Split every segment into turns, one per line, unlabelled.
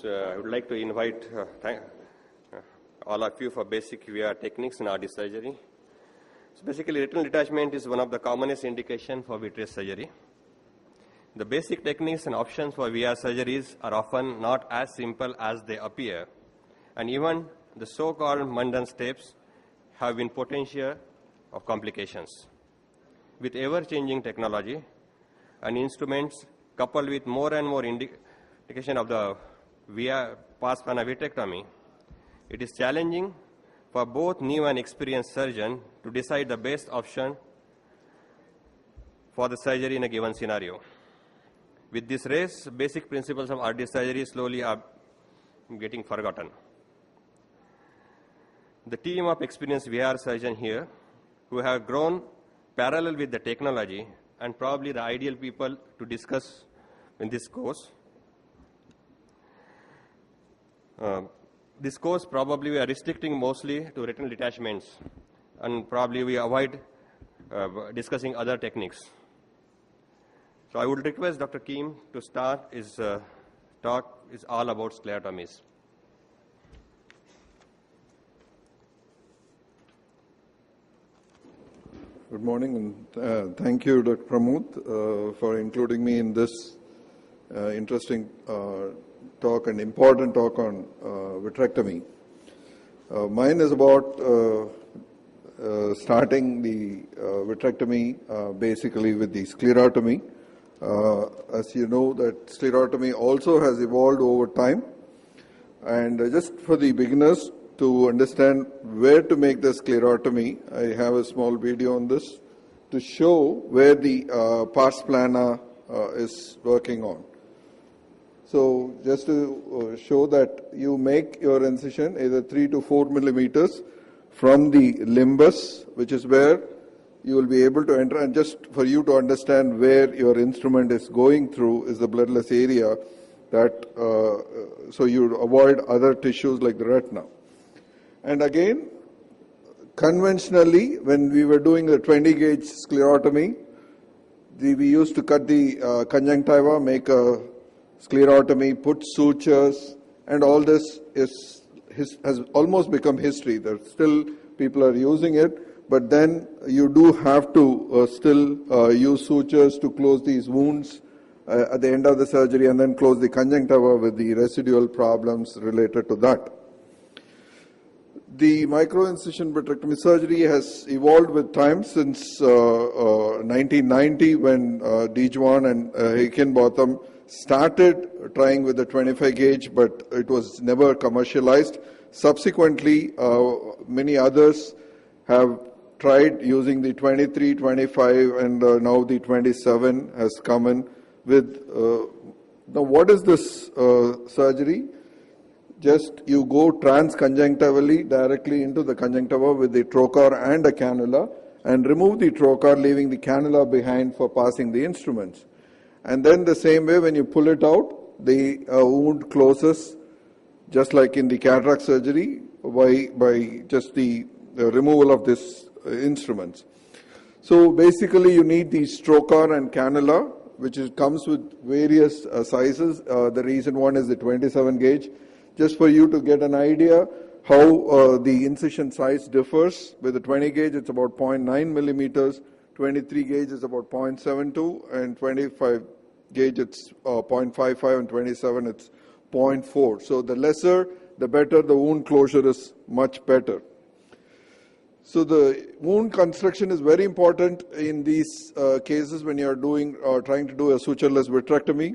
I would like to invite all of you for basic VR techniques in RD surgery. So basically, retinal detachment is one of the commonest indications for vitreous surgery. The basic techniques and options for VR surgeries are often not as simple as they appear, and even the so-called mundane steps have been potential of complications. With ever-changing technology and instruments coupled with more and more indication of the VR pars-plana vitrectomy, it is challenging for both new and experienced surgeons to decide the best option for the surgery in a given scenario. With this race, basic principles of RD surgery slowly are getting forgotten. The team of experienced VR surgeons here who have grown parallel with the technology and probably the ideal people to discuss in this course. This course probably we are restricting mostly to retinal detachments, and probably we avoid discussing other techniques. So I would request Dr. Kim to start his talk is all about sclerotomies.
Good morning, and thank you, Dr. Pramod, for including me in this interesting talk and important talk on vitrectomy. Mine is about starting the vitrectomy basically with the sclerotomy. As you know, that sclerotomy also has evolved over time, and just for the beginners to understand where to make the sclerotomy, I have a small video on this to show where the pars plana is working on. So just to show that you make your incision either 3 to 4 millimeters from the limbus, which is where you will be able to enter, and just for you to understand where your instrument is going through is the bloodless area, that so you avoid other tissues like the retina. And again, conventionally, when we were doing the 20 gauge sclerotomy, we used to cut the conjunctiva, make a sclerotomy, put sutures, and all this has almost become history. There still people are using it, but then you do have to still use sutures to close these wounds at the end of the surgery, and then close the conjunctiva with the residual problems related to that. The microincision vitrectomy surgery has evolved with time since 1990, when Dejuan and Hickenbotham started trying with the 25 gauge, but it was never commercialized. Subsequently, many others have tried using the 23, 25, and now the 27 has come in with. Now, what is this surgery? Just you go transconjunctivally directly into the conjunctiva with the trocar and a cannula, and remove the trocar, leaving the cannula behind for passing the instruments. And then the same way, when you pull it out, the wound closes, just like in the cataract surgery, by just the removal of this instruments. So basically, you need the trocar and cannula, which comes with various sizes. The recent one is the 27 gauge. Just for you to get an idea how the incision size differs. With the 20 gauge, it's about 0.9 millimeters. 23 gauge is about 0.72, and 25 gauge it's 0.55, and 27 it's 0.4. So the lesser, the better. The wound closure is much better. So the wound construction is very important in these cases when you are doing trying to do a sutureless vitrectomy.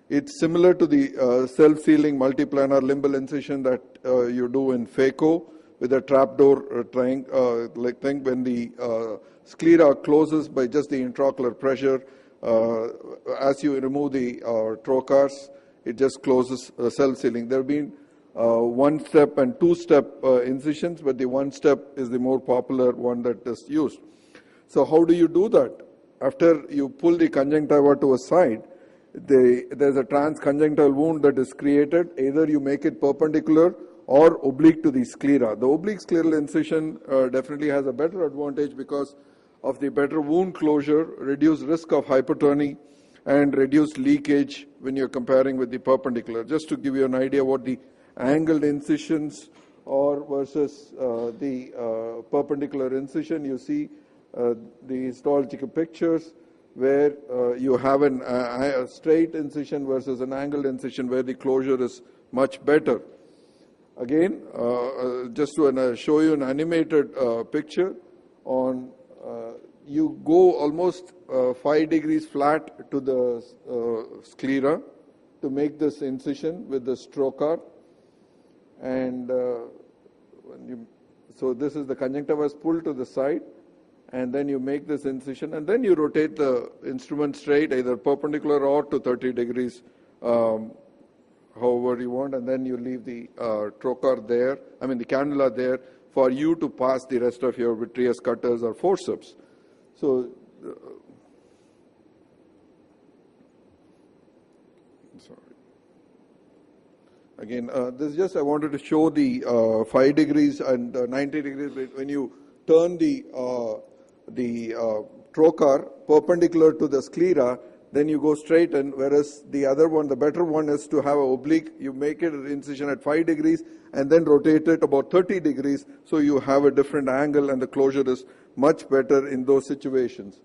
It's similar to the self-sealing multiplanar limbal incision that you do in phaco with a trapdoor like thing. When the sclera closes by just the intraocular pressure, as you remove the trocars, it just closes self-sealing. There have been one-step and two-step incisions, but the one-step is the more popular one that is used. So how do you do that? After you pull the conjunctiva to a side, there's a transconjunctival wound that is created. Either you make it perpendicular or oblique to the sclera. The oblique scleral incision definitely has a better advantage because of the better wound closure, reduced risk of hypertonia, and reduce leakage when you're comparing with the perpendicular. Just to give you an idea what the angled incisions are versus the perpendicular incision, you see the histological pictures where you have a straight incision versus an angled incision where the closure is much better. Again, just to show you an animated picture on, you go almost 5 degrees flat to the sclera to make this incision with the stroker. And so this is the conjunctiva pulled to the side, and then you make this incision, and then you rotate the instrument straight, either perpendicular or to 30 degrees, however you want, and then you leave the trocar there, the cannula there, for you to pass the rest of your vitreous cutters or forceps. So, sorry. Again, this just I wanted to show the 5 degrees and 90 degrees. When you turn the trocar perpendicular to the sclera, then you go straight, and whereas the other one, the better one, is to have an oblique. You make it an incision at 5 degrees and then rotate it about 30 degrees, so you have a different angle and the closure is much better in those situations.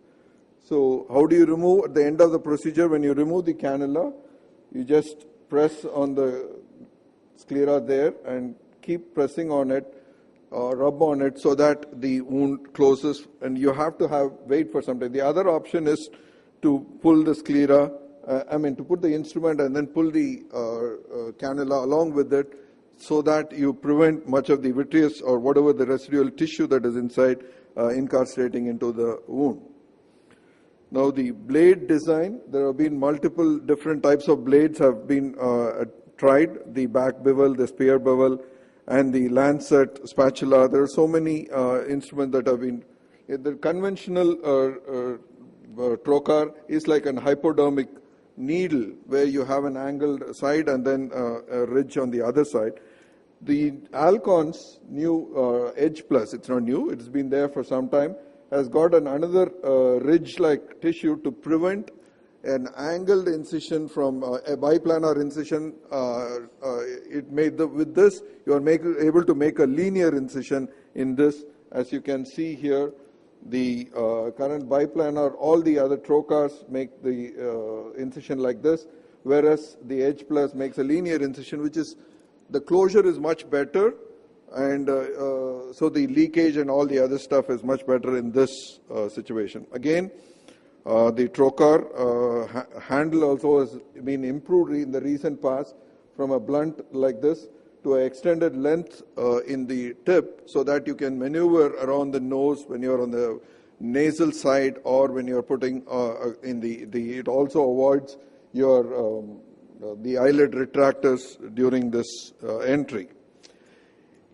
So how do you remove at the end of the procedure? When you remove the cannula, you just press on the sclera there and keep pressing on it, rub on it so that the wound closes, and you have to wait for some time. The other option is to pull the sclera, to put the instrument and then pull the cannula along with it, so that you prevent much of the vitreous or whatever the residual tissue that is inside incarcerating into the wound. Now the blade design, there have been multiple different types of blades have been tried, the back bevel, the spear bevel, and the lancet spatula. There are so many instruments that have been. The conventional trocar is like an hypodermic needle where you have an angled side and then a ridge on the other side. The Alcon's new Edge Plus, it's not new, it's been there for some time, has got another ridge-like tissue to prevent an angled incision from a biplanar incision. With this, you are able to make a linear incision in this. As you can see here, the current biplanar, all the other trocars make the incision like this, whereas the Edge Plus makes a linear incision, which is, the closure is much better, and so the leakage and all the other stuff is much better in this situation. Again, the trocar handle also has been improved in the recent past from a blunt like this to an extended length in the tip, so that you can maneuver around the nose when you're on the nasal side, or when you're putting in it also avoids your the eyelid retractors during this entry.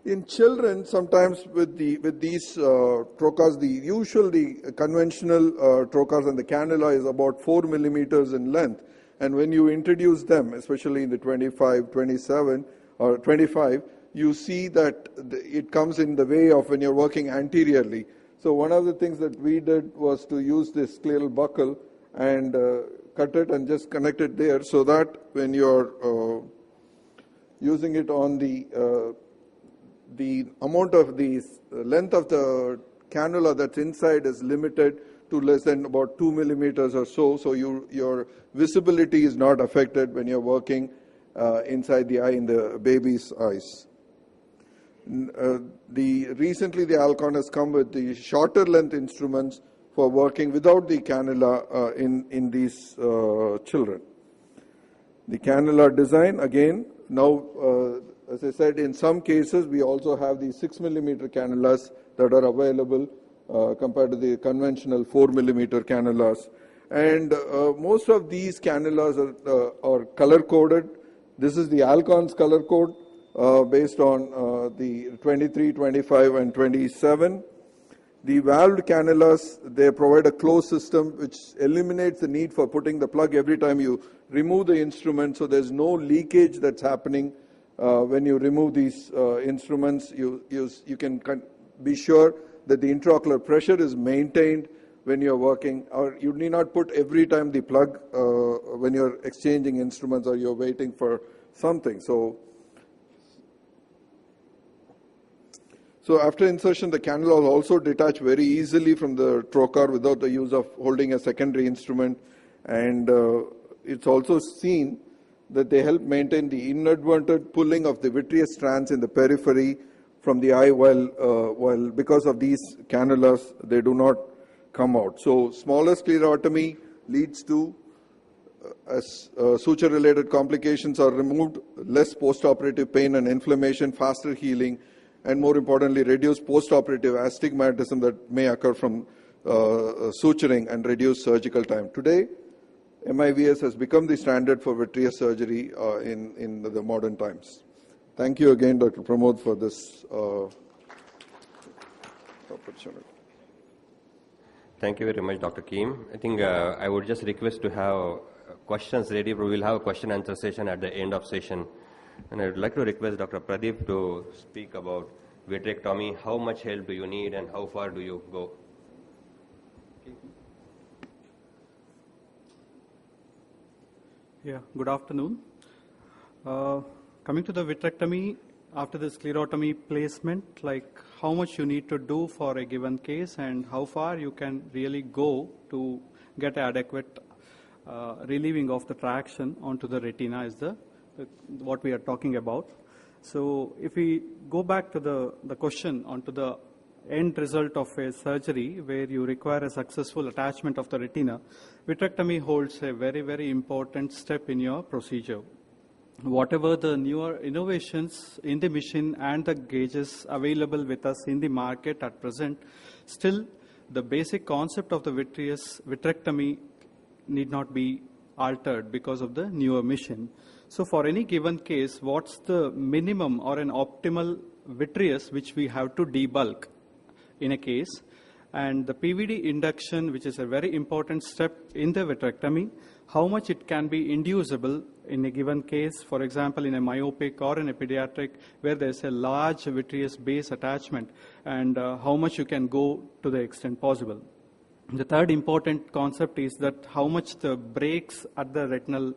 In children, sometimes with these trocars, the conventional trocars and the cannula is about 4 millimeters in length, and when you introduce them, especially in the 25, 27 or 25, you see that it comes in the way of when you're working anteriorly. So one of the things that we did was to use this scleral buckle and cut it and just connect it there, so that when you're using it on the amount of the length of the cannula that's inside is limited to less than about 2 millimeters or so. So your visibility is not affected when you're working inside the eye in the baby's eyes. Recently the Alcon has come with the shorter length instruments for working without the cannula in these children. The cannula design, again, now as I said, in some cases we also have the 6 millimeter cannulas that are available compared to the conventional 4 millimeter cannulas. And most of these cannulas are color coded. This is the Alcon's color code based on the 23, 25 and 27. The valved cannulas, they provide a closed system which eliminates the need for putting the plug every time you remove the instrument, so there's no leakage that's happening when you remove these instruments. You can be sure that the intraocular pressure is maintained when you're working, or you need not put every time the plug when you're exchanging instruments or you're waiting for something. So after insertion, the cannula will also detach very easily from the trocar without the use of holding a secondary instrument. And it's also seen that they help maintain the inadvertent pulling of the vitreous strands in the periphery from the eye while because of these cannulas, they do not come out. So smaller sclerotomy leads to, as suture-related complications are removed, less postoperative pain and inflammation, faster healing, and more importantly, reduce postoperative astigmatism that may occur from suturing and reduce surgical time. Today, MIVS has become the standard for vitreous surgery in the modern times. Thank you again, Dr. Pramod, for this opportunity.
Thank you very much, Dr. Kim. I think I would just request to have questions ready. We will have a question and answer session at the end of session. And I would like to request Dr. Pradeep to speak about vitrectomy. How much help do you need and how far do you go?
Yeah, good afternoon. Coming to the vitrectomy, after the sclerotomy placement, like how much you need to do for a given case and how far you can really go to get adequate relieving of the traction onto the retina is what we are talking about. So if we go back to the question onto the end result of a surgery where you require a successful attachment of the retina, vitrectomy holds a very, very important step in your procedure. Whatever the newer innovations in the machine and the gauges available with us in the market at present, still the basic concept of the vitrectomy need not be altered because of the newer machine. So for any given case, what's the minimum or an optimal vitreous which we have to debulk in a case? And the PVD induction, which is a very important step in the vitrectomy, how much it can be inducible in a given case, for example, in a myopic or in a pediatric where there's a large vitreous base attachment, and how much you can go to the extent possible. The third important concept is that how much the breaks at the retinal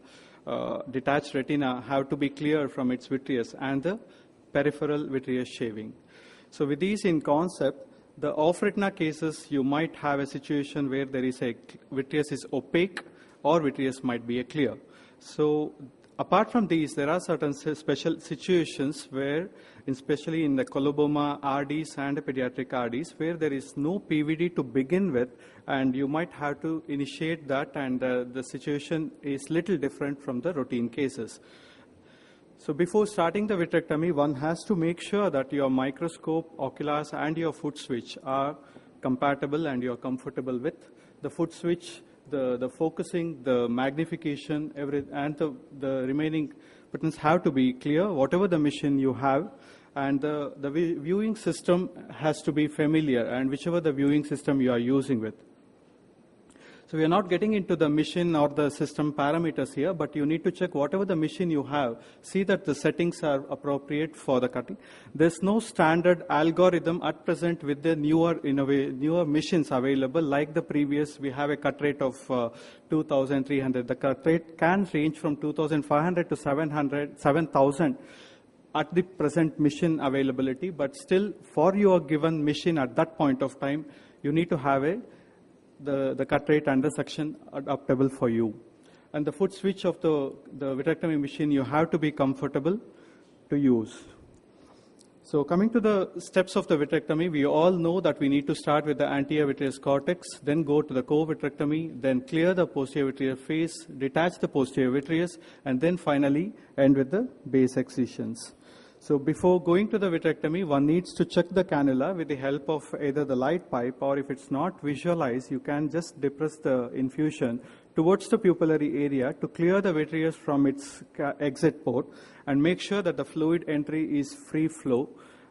detached retina have to be clear from its vitreous and the peripheral vitreous shaving. So with these in concept, the off-retina cases, you might have a situation where there is a vitreous is opaque or vitreous might be a clear. So apart from these, there are certain special situations where, especially in the coloboma RDs and the pediatric RDs, where there is no PVD to begin with, and you might have to initiate that, and the situation is little different from the routine cases. So before starting the vitrectomy, one has to make sure that your microscope, oculars, and your foot switch are compatible and you're comfortable with. The foot switch, the focusing, the magnification, and the remaining buttons have to be clear, whatever the machine you have. And the viewing system has to be familiar, and whichever the viewing system you are using with. So we are not getting into the machine or the system parameters here, but you need to check whatever the machine you have, see that the settings are appropriate for the cutting. There's no standard algorithm at present with the newer machines available. Like the previous, we have a cut rate of 2,300. The cut rate can range from 2,500 to 7,000 at the present machine availability, but still for your given machine at that point of time, you need to have the cut rate and the section adaptable for you. And the foot switch of the vitrectomy machine, you have to be comfortable to use. So coming to the steps of the vitrectomy, we all know that we need to start with the anterior vitreous cortex, then go to the co-vitrectomy, then clear the posterior vitreous face, detach the posterior vitreous, and then finally end with the base excisions. So before going to the vitrectomy, one needs to check the cannula with the help of either the light pipe, or if it's not visualized, you can just depress the infusion towards the pupillary area to clear the vitreous from its exit port and make sure that the fluid entry is free flow,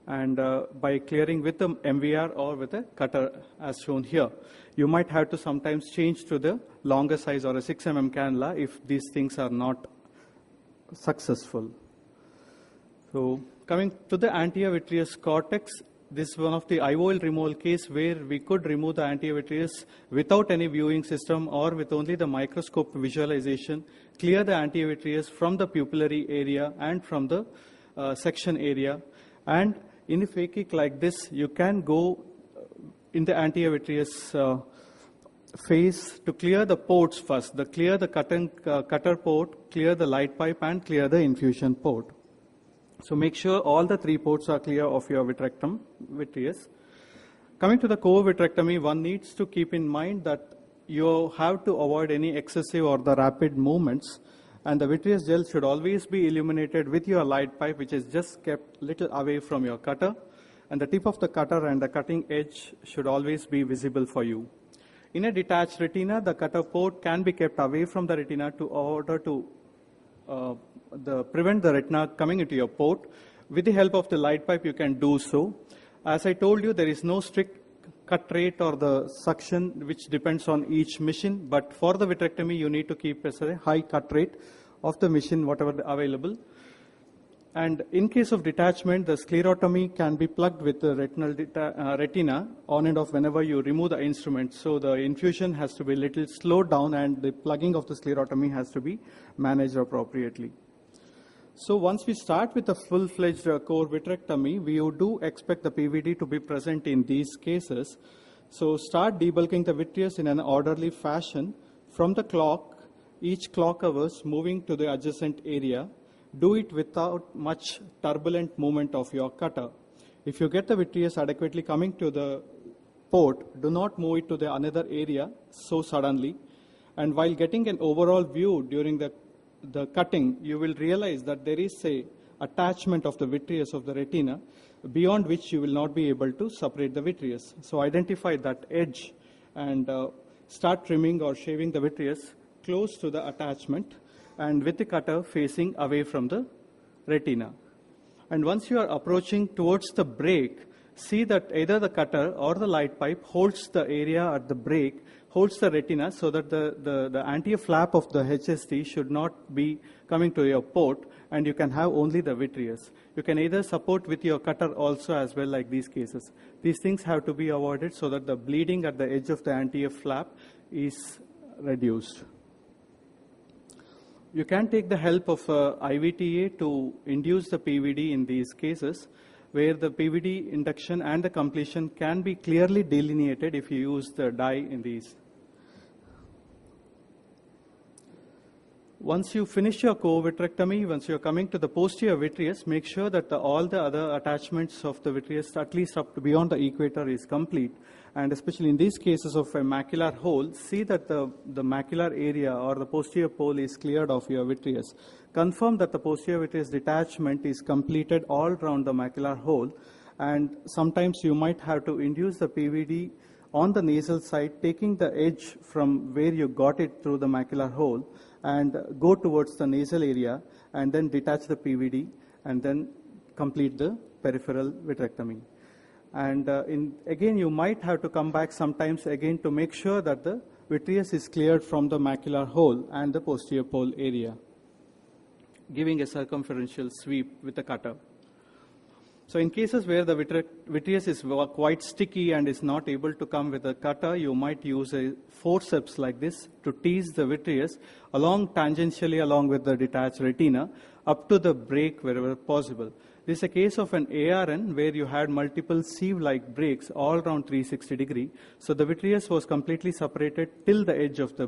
and by clearing with the MVR or with a cutter as shown here. You might have to sometimes change to the longer size or a 6 mm cannula if these things are not successful. So coming to the anterior vitreous cortex, this is one of the IOL removal case where we could remove the antivitreous without any viewing system or with only the microscope visualization, clear the antivitreous from the pupillary area and from the section area. And in a phakic like this, you can go in the antivitreous phase to clear the ports first, clear the cutter port, clear the light pipe, and clear the infusion port. So make sure all the 3 ports are clear of your vitreous. Coming to the core vitrectomy, one needs to keep in mind that you have to avoid any excessive or the rapid movements, and the vitreous gel should always be illuminated with your light pipe, which is just kept little away from your cutter, and the tip of the cutter and the cutting edge should always be visible for you. In a detached retina, the cutter port can be kept away from the retina to order to prevent the retina coming into your port. With the help of the light pipe, you can do so. As I told you, there is no strict cut rate or the suction which depends on each machine, but for the vitrectomy, you need to keep a high cut rate of the machine, whatever available. And in case of detachment, the sclerotomy can be plugged with the retina on and off whenever you remove the instrument. So the infusion has to be a little slowed down, and the plugging of the sclerotomy has to be managed appropriately. So once we start with the full-fledged core vitrectomy, we do expect the PVD to be present in these cases. So start debulking the vitreous in an orderly fashion from the clock, each clock hours moving to the adjacent area. Do it without much turbulent movement of your cutter. If you get the vitreous adequately coming to the port, do not move it to the another area so suddenly. And while getting an overall view during the cutting, you will realize that there is a attachment of the vitreous of the retina beyond which you will not be able to separate the vitreous. So identify that edge and start trimming or shaving the vitreous close to the attachment and with the cutter facing away from the retina. And once you are approaching towards the break, see that either the cutter or the light pipe holds the area at the break, holds the retina so that the anterior flap of the HST should not be coming to your port, and you can have only the vitreous. You can either support with your cutter also as well, like these cases. These things have to be avoided so that the bleeding at the edge of the anterior flap is reduced. You can take the help of IVTA to induce the PVD in these cases, where the PVD induction and the completion can be clearly delineated if you use the dye in these. Once you finish your core vitrectomy, once you're coming to the posterior vitreous, make sure that all the other attachments of the vitreous, at least up to beyond the equator, is complete. And especially in these cases of a macular hole, see that the macular area or the posterior pole is cleared of your vitreous. Confirm that the posterior vitreous detachment is completed all around the macular hole, and sometimes you might have to induce the PVD on the nasal side, taking the edge from where you got it through the macular hole and go towards the nasal area and then detach the PVD and then complete the peripheral vitrectomy. And again, you might have to come back sometimes again to make sure that the vitreous is cleared from the macular hole and the posterior pole area, giving a circumferential sweep with the cutter. So in cases where the vitreous is quite sticky and is not able to come with a cutter, you might use a forceps like this to tease the vitreous tangentially along with the detached retina up to the break wherever possible. This is a case of an ARN where you had multiple sieve-like breaks all around 360 degree. So the vitreous was completely separated till the edge of the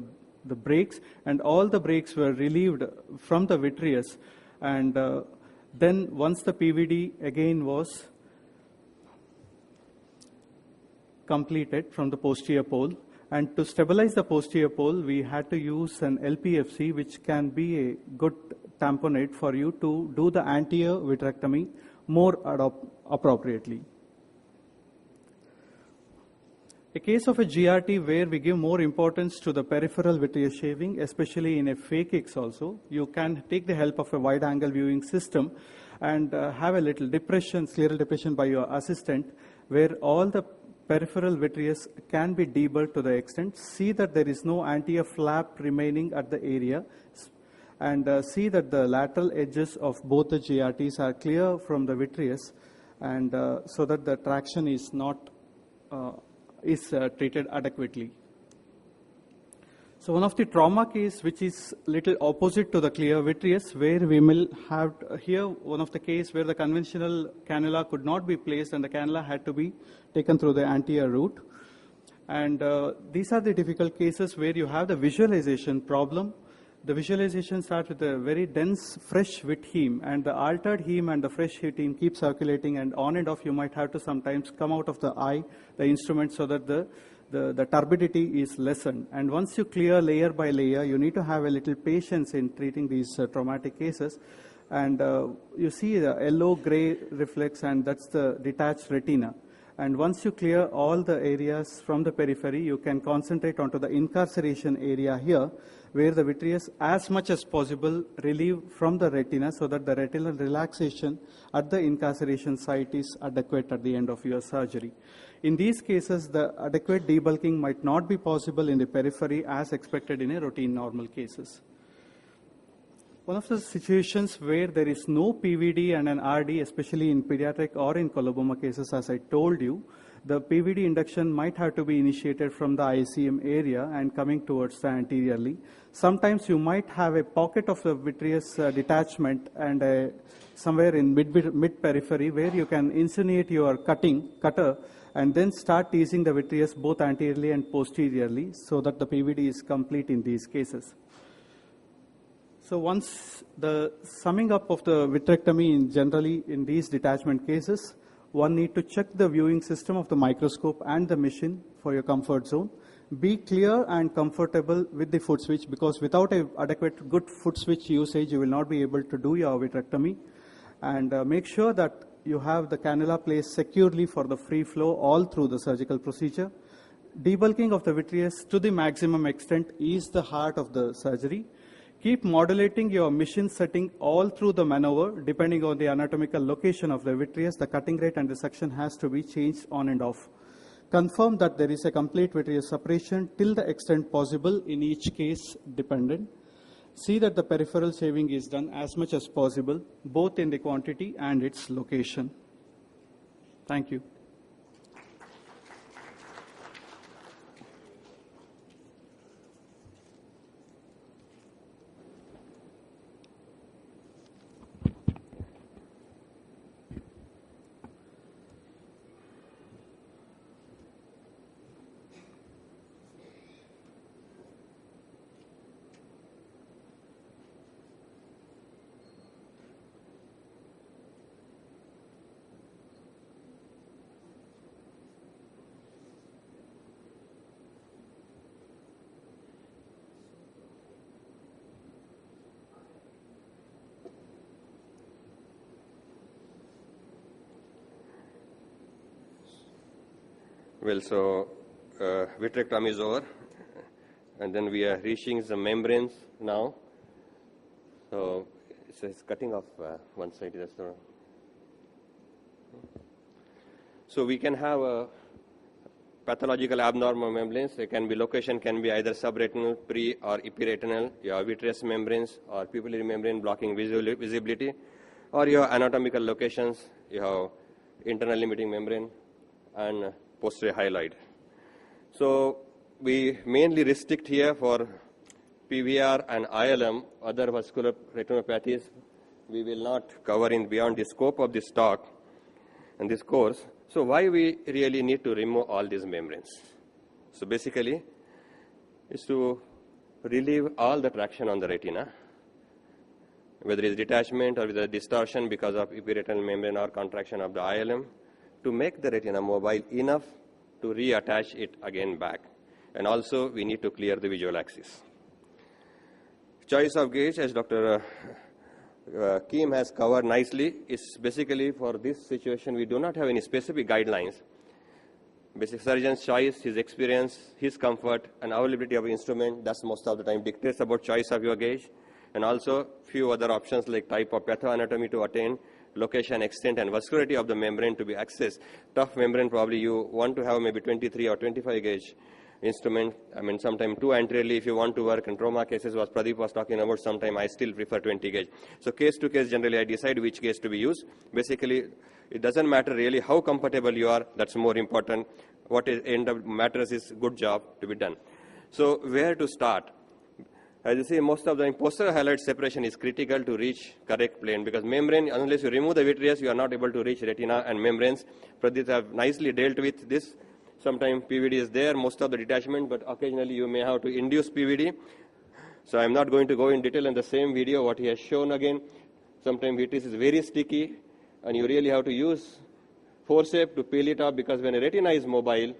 breaks, and all the breaks were relieved from the vitreous. And then once the PVD again was completed from the posterior pole, and to stabilize the posterior pole, we had to use an LPFC, which can be a good tamponade for you to do the anterior vitrectomy more appropriately. A case of a GRT where we give more importance to the peripheral vitreous shaving, especially in a phakics also, you can take the help of a wide angle viewing system and have a little depression, scleral depression by your assistant, where all the peripheral vitreous can be debulked to the extent. See that there is no anterior flap remaining at the area, and see that the lateral edges of both the GRTs are clear from the vitreous, and so that the traction is not treated adequately. So one of the trauma case which is little opposite to the clear vitreous, where we will have here one of the case where the conventional cannula could not be placed and the cannula had to be taken through the anterior route. And these are the difficult cases where you have the visualization problem. The visualization starts with a very dense, fresh wet heme, and the altered heme and the fresh heme keep circulating, and on and off you might have to sometimes come out of the eye, the instrument, so that the turbidity is lessened. And once you clear layer by layer, you need to have a little patience in treating these traumatic cases. And you see the yellow-gray reflex, and that's the detached retina. And once you clear all the areas from the periphery, you can concentrate onto the incarceration area here, where the vitreous, as much as possible, relieve from the retina so that the retinal relaxation at the incarceration site is adequate at the end of your surgery. In these cases, the adequate debulking might not be possible in the periphery as expected in a routine normal cases. One of the situations where there is no PVD and an RD, especially in pediatric or in coloboma cases, as I told you, the PVD induction might have to be initiated from the ICM area and coming towards the anteriorly. Sometimes you might have a pocket of the vitreous detachment and somewhere in mid-periphery where you can insinuate your cutter and then start teasing the vitreous both anteriorly and posteriorly so that the PVD is complete in these cases. So once the summing up of the vitrectomy generally in these detachment cases, one need to check the viewing system of the microscope and the machine for your comfort zone. Be clear and comfortable with the foot switch, because without an adequate good foot switch usage, you will not be able to do your vitrectomy. And make sure that you have the cannula placed securely for the free flow all through the surgical procedure. Debulking of the vitreous to the maximum extent is the heart of the surgery. Keep modulating your machine setting all through the maneuver. Depending on the anatomical location of the vitreous, the cutting rate and the suction has to be changed on and off. Confirm that there is a complete vitreous separation till the extent possible, in each case dependent. See that the peripheral shaving is done as much as possible, both in the quantity and its location. Thank you.
Well, so vitrectomy is over, and then we are reaching the membranes now. So it's cutting off one side. So we can have a pathological abnormal membranes. They can be location can be either subretinal, pre or epiretinal. Your vitreous membranes or pupillary membrane blocking visibility, or your anatomical locations. You have internal limiting membrane and posterior hyaloid. So we mainly restrict here for PVR and ILM, other vascular retinopathies. We will not cover in beyond the scope of this talk and this course. So why we really need to remove all these membranes? So basically, is to relieve all the traction on the retina, whether it's detachment or whether distortion because of epiretinal membrane or contraction of the ILM, to make the retina mobile enough to reattach it again back. And also, we need to clear the visual axis. Choice of gauge, as Dr. Kim has covered nicely, is basically for this situation, we do not have any specific guidelines. Basic surgeon's choice, his experience, his comfort, and availability of instrument, that's most of the time dictates about choice of your gauge. And also, few other options like type of pathoanatomy to attain, location, extent, and vascularity of the membrane to be accessed. Tough membrane, probably you want to have maybe 23 or 25 gauge instrument. I mean, sometime too anteriorly if you want to work in trauma cases, what Pradeep was talking about, sometime I still prefer 20 gauge. So case to case, generally I decide which gauge to be used. Basically, It doesn't matter really how comfortable you are. That's more important. What matters is good job to be done. So where to start? As you see, most of the posterior highlight separation is critical to reach correct plane, because membrane, unless you remove the vitreous, you are not able to reach retina and membranes. Pradit have nicely dealt with this. Sometimes PVD is there, most of the detachment, but occasionally you may have to induce PVD. So I'm not going to go in detail in the same video what he has shown again. Sometimes vitreous is very sticky, and you really have to use forceps to peel it off, because when a retina is mobile,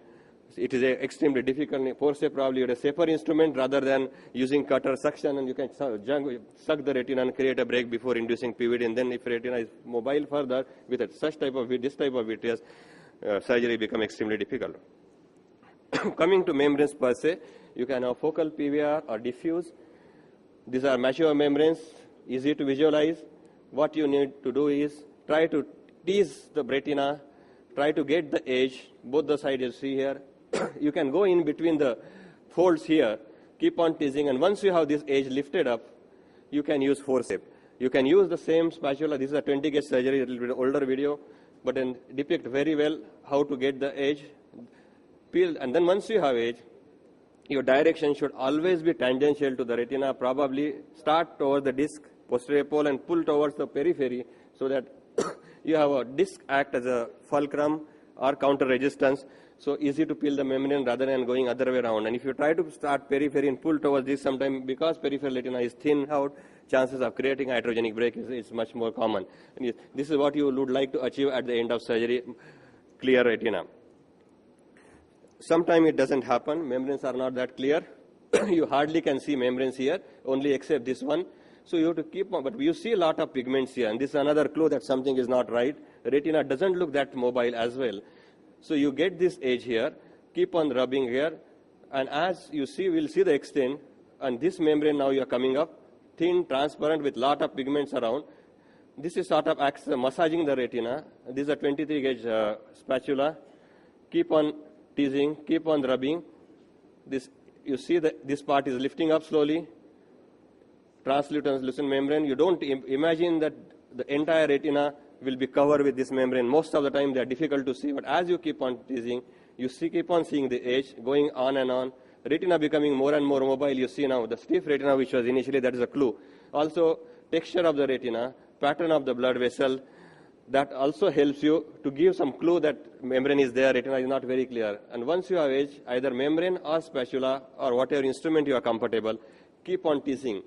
it is extremely difficult. Forceps probably is a safer instrument rather than using cutter suction, and you can suck the retina and create a break before inducing PVD. And then if retina is mobile further with this type of vitreous, surgery become extremely difficult. Coming to membranes per se, you can have focal PVR or diffuse. These are mature membranes, easy to visualize. What you need to do is try to tease the retina, try to get the edge, both the sides you see here. You can go in between the folds here, keep on teasing, and once you have this edge lifted up, you can use forceps. You can use the same spatula. This is a 20-gauge surgery, a little bit older video, but then depict very well how to get the edge, peel, and then once you have edge, your direction should always be tangential to the retina, probably start towards the disc, posterior pole, and pull towards the periphery, so that you have a disc act as a fulcrum or counter resistance, so easy to peel the membrane rather than going other way around. And if you try to start periphery and pull towards this, sometimes because peripheral retina is thin out, chances of creating iatrogenic break is much more common. And this is what you would like to achieve at the end of surgery, clear retina. Sometimes it doesn't happen. Membranes are not that clear. You hardly can see membranes here, only except this one. So you have to keep on, but you see a lot of pigments here, and this is another clue that something is not right. Retina doesn't look that mobile as well. So you get this edge here, keep on rubbing here, and as you see, we'll see the extent, and this membrane now you are coming up, thin, transparent with lot of pigments around. This is sort of acts massaging the retina. This is a 23-gauge spatula. Keep on teasing, keep on rubbing. This, you see that this part is lifting up slowly. Translucent membrane. You don't imagine that the entire retina will be covered with this membrane. Most of the time they are difficult to see, but as you keep on teasing, you keep on seeing the edge going on and on. Retina becoming more and more mobile. You see now the stiff retina, which was initially, that is a clue. Also, texture of the retina, pattern of the blood vessel, that also helps you to give some clue that membrane is there, retina is not very clear. And once you have edge, either membrane or spatula or whatever instrument you are comfortable, keep on teasing.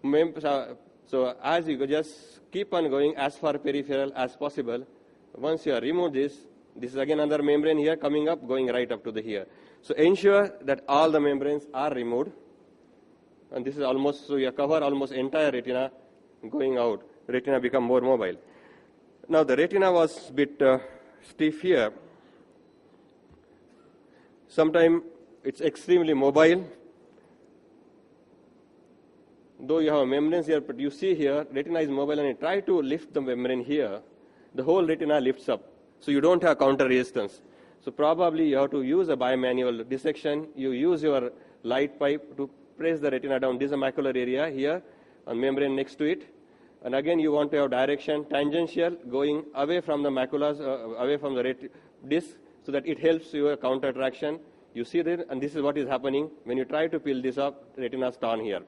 So as you just keep on going as far peripheral as possible. Once you have removed this is again another membrane here coming up, going right up to the here. So ensure that all the membranes are removed. And this is almost, so you cover almost entire retina going out. Retina become more mobile. Now the retina was a bit stiff here. Sometimes it's extremely mobile. Though you have membranes here, but you see here, retina is mobile, and you try to lift the membrane here, the whole retina lifts up. So you don't have counter resistance. So probably you have to use a bimanual dissection. You use your light pipe to press the retina down. This is a macular area here, and membrane next to it. And again, you want to have direction tangential, going away from the maculas, away from the disc, so that it helps your counter traction. You see that, and this is what is happening. When you try to peel this up, retina is torn here.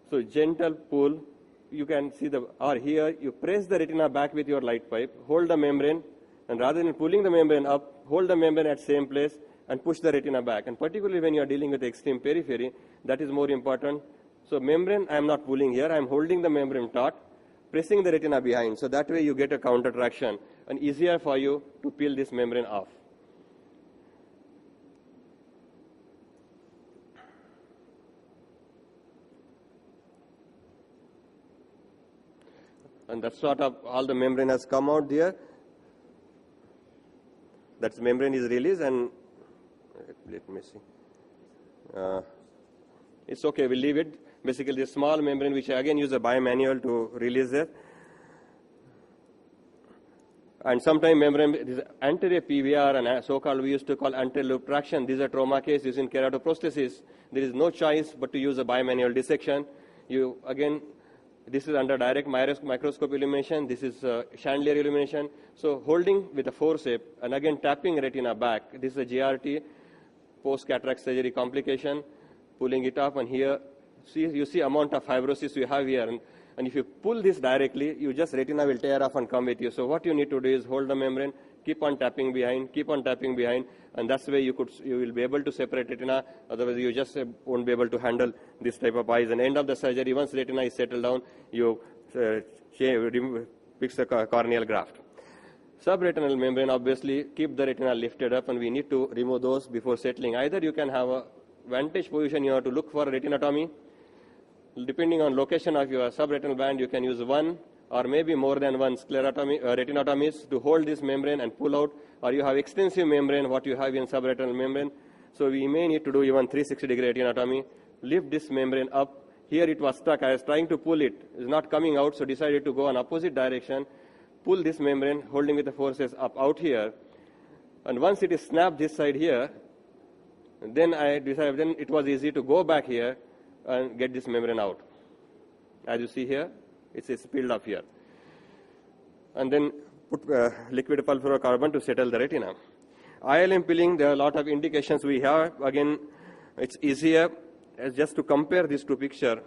So gentle pull, you can see or here, you press the retina back with your light pipe, hold the membrane, and rather than pulling the membrane up, hold the membrane at same place and push the retina back. And particularly when you are dealing with the extreme periphery, that is more important. So membrane, I am not pulling here, I am holding the membrane taut, pressing the retina behind. So that way you get a counter traction, and easier for you to peel this membrane off. And that's sort of all the membrane has come out there. That membrane is released, and let me see. It's okay, we'll leave it. Basically, the small membrane, which I again use a bimanual to release it. And sometimes membrane is anterior PVR and so-called we used to call anterior loop traction. These are trauma cases using keratoprosthesis. There is no choice but to use a bimanual dissection. You again This is under direct microscope illumination. This is chandelier illumination. So holding with a forceps and again tapping retina back. This is a GRT, post-cataract surgery complication. Pulling it up, and here, you see amount of fibrosis you have here. And if you pull this directly, retina will tear off and come with you. So what you need to do is hold the membrane, keep on tapping behind, and that's the way you will be able to separate retina. Otherwise, you just won't be able to handle this type of eyes. And end of the surgery, once retina is settled down, you fix the corneal graft. Subretinal membrane, obviously, keep the retina lifted up, and we need to remove those before settling. Either you can have a vantage position, you have to look for retinotomy. Depending on location of your subretinal band, you can use one or maybe more than one retinotomies to hold this membrane and pull out, or you have extensive membrane, what you have in subretinal membrane. So we may need to do even 360-degree retinotomy. Lift this membrane up. Here it was stuck. I was trying to pull it. It's not coming out, so decided to go in opposite direction. Pull this membrane, holding with the forces up out here. And once it is snapped this side here, then I decided, then it was easy to go back here and get this membrane out. As you see here, it's peeled up here. And then put liquid perfluorocarbon to settle the retina. ILM peeling, there are a lot of indications we have. Again, it's easier just to compare these two pictures.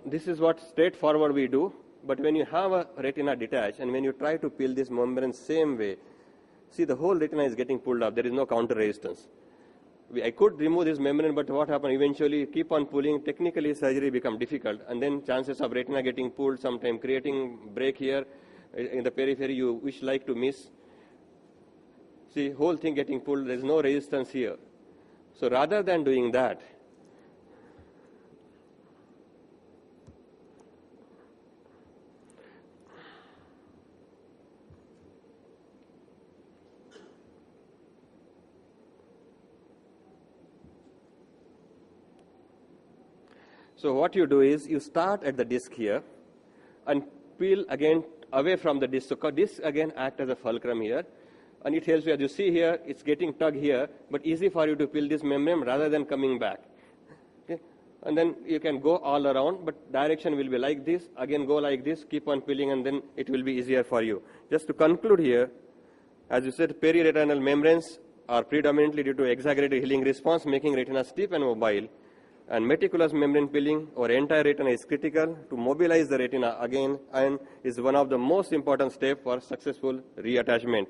This is what straightforward we do. But when you have a retina detached and when you try to peel this membrane same way, see the whole retina is getting pulled up. There is no counter resistance. I could remove this membrane, but what happened? Eventually, keep on pulling. Technically, surgery become difficult, and then chances of retina getting pulled, sometime creating break here in the periphery you wish like to miss. See, whole thing getting pulled. There is no resistance here. So rather than doing that, so what you do is you start at the disc here and peel again away from the disc. So disc again act as a fulcrum here, and it helps you. As you see here, it's getting tugged here, but easy for you to peel this membrane rather than coming back. Okay? And then you can go all around, but direction will be like this. Again, go like this, keep on peeling, and then it will be easier for you. Just to conclude here, as you said, periretinal membranes are predominantly due to exaggerated healing response, making retina stiff and mobile. And meticulous membrane peeling or entire retina is critical to mobilize the retina again, and is one of the most important steps for successful reattachment.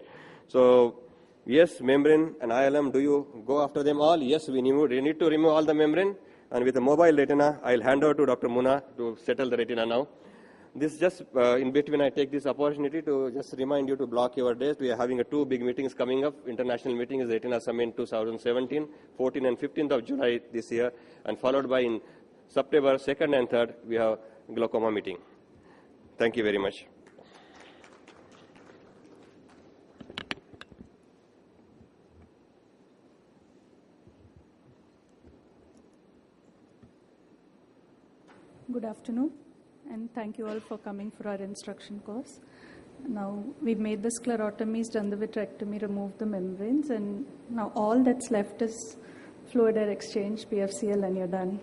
So, yes, membrane and ILM, do you go after them all? Yes, we need to remove all the membrane. And with a mobile retina, I'll hand over to Dr. Muna to settle the retina now. This just in between, I take this opportunity to just remind you to block your days. We are having two big meetings coming up. International meeting is Retina Summit 2017, 14th and 15th of July this year, and followed by in September 2nd and 3rd, we have glaucoma meeting. Thank you very much.
Good afternoon, and thank you all for coming for our instruction course. Now, we've made the sclerotomies, done the vitrectomy, removed the membranes, and now all that's left is fluid air exchange, PFCL, and you're done.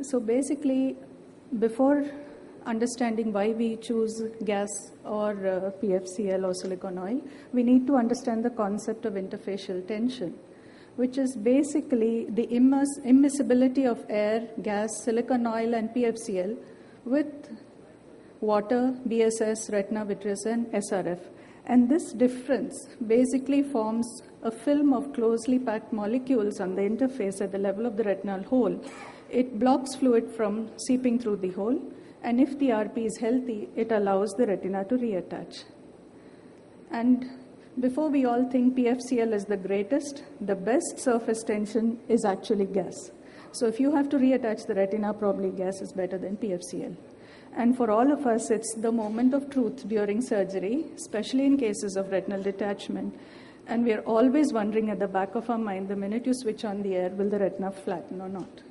So basically, before understanding why we choose gas or PFCL or silicone oil, we need to understand the concept of interfacial tension, which is basically the immiscibility of air, gas, silicone oil, and PFCL with water, BSS, retina, vitreous, and SRF. And this difference basically forms a film of closely packed molecules on the interface at the level of the retinal hole. It blocks fluid from seeping through the hole, and if the RP is healthy, it allows the retina to reattach. And before we all think PFCL is the greatest, the best surface tension is actually gas. So if you have to reattach the retina, probably gas is better than PFCL. And for all of us, it's the moment of truth during surgery, especially in cases of retinal detachment. And we're always wondering at the back of our mind, the minute you switch on the air, will the retina flatten or not?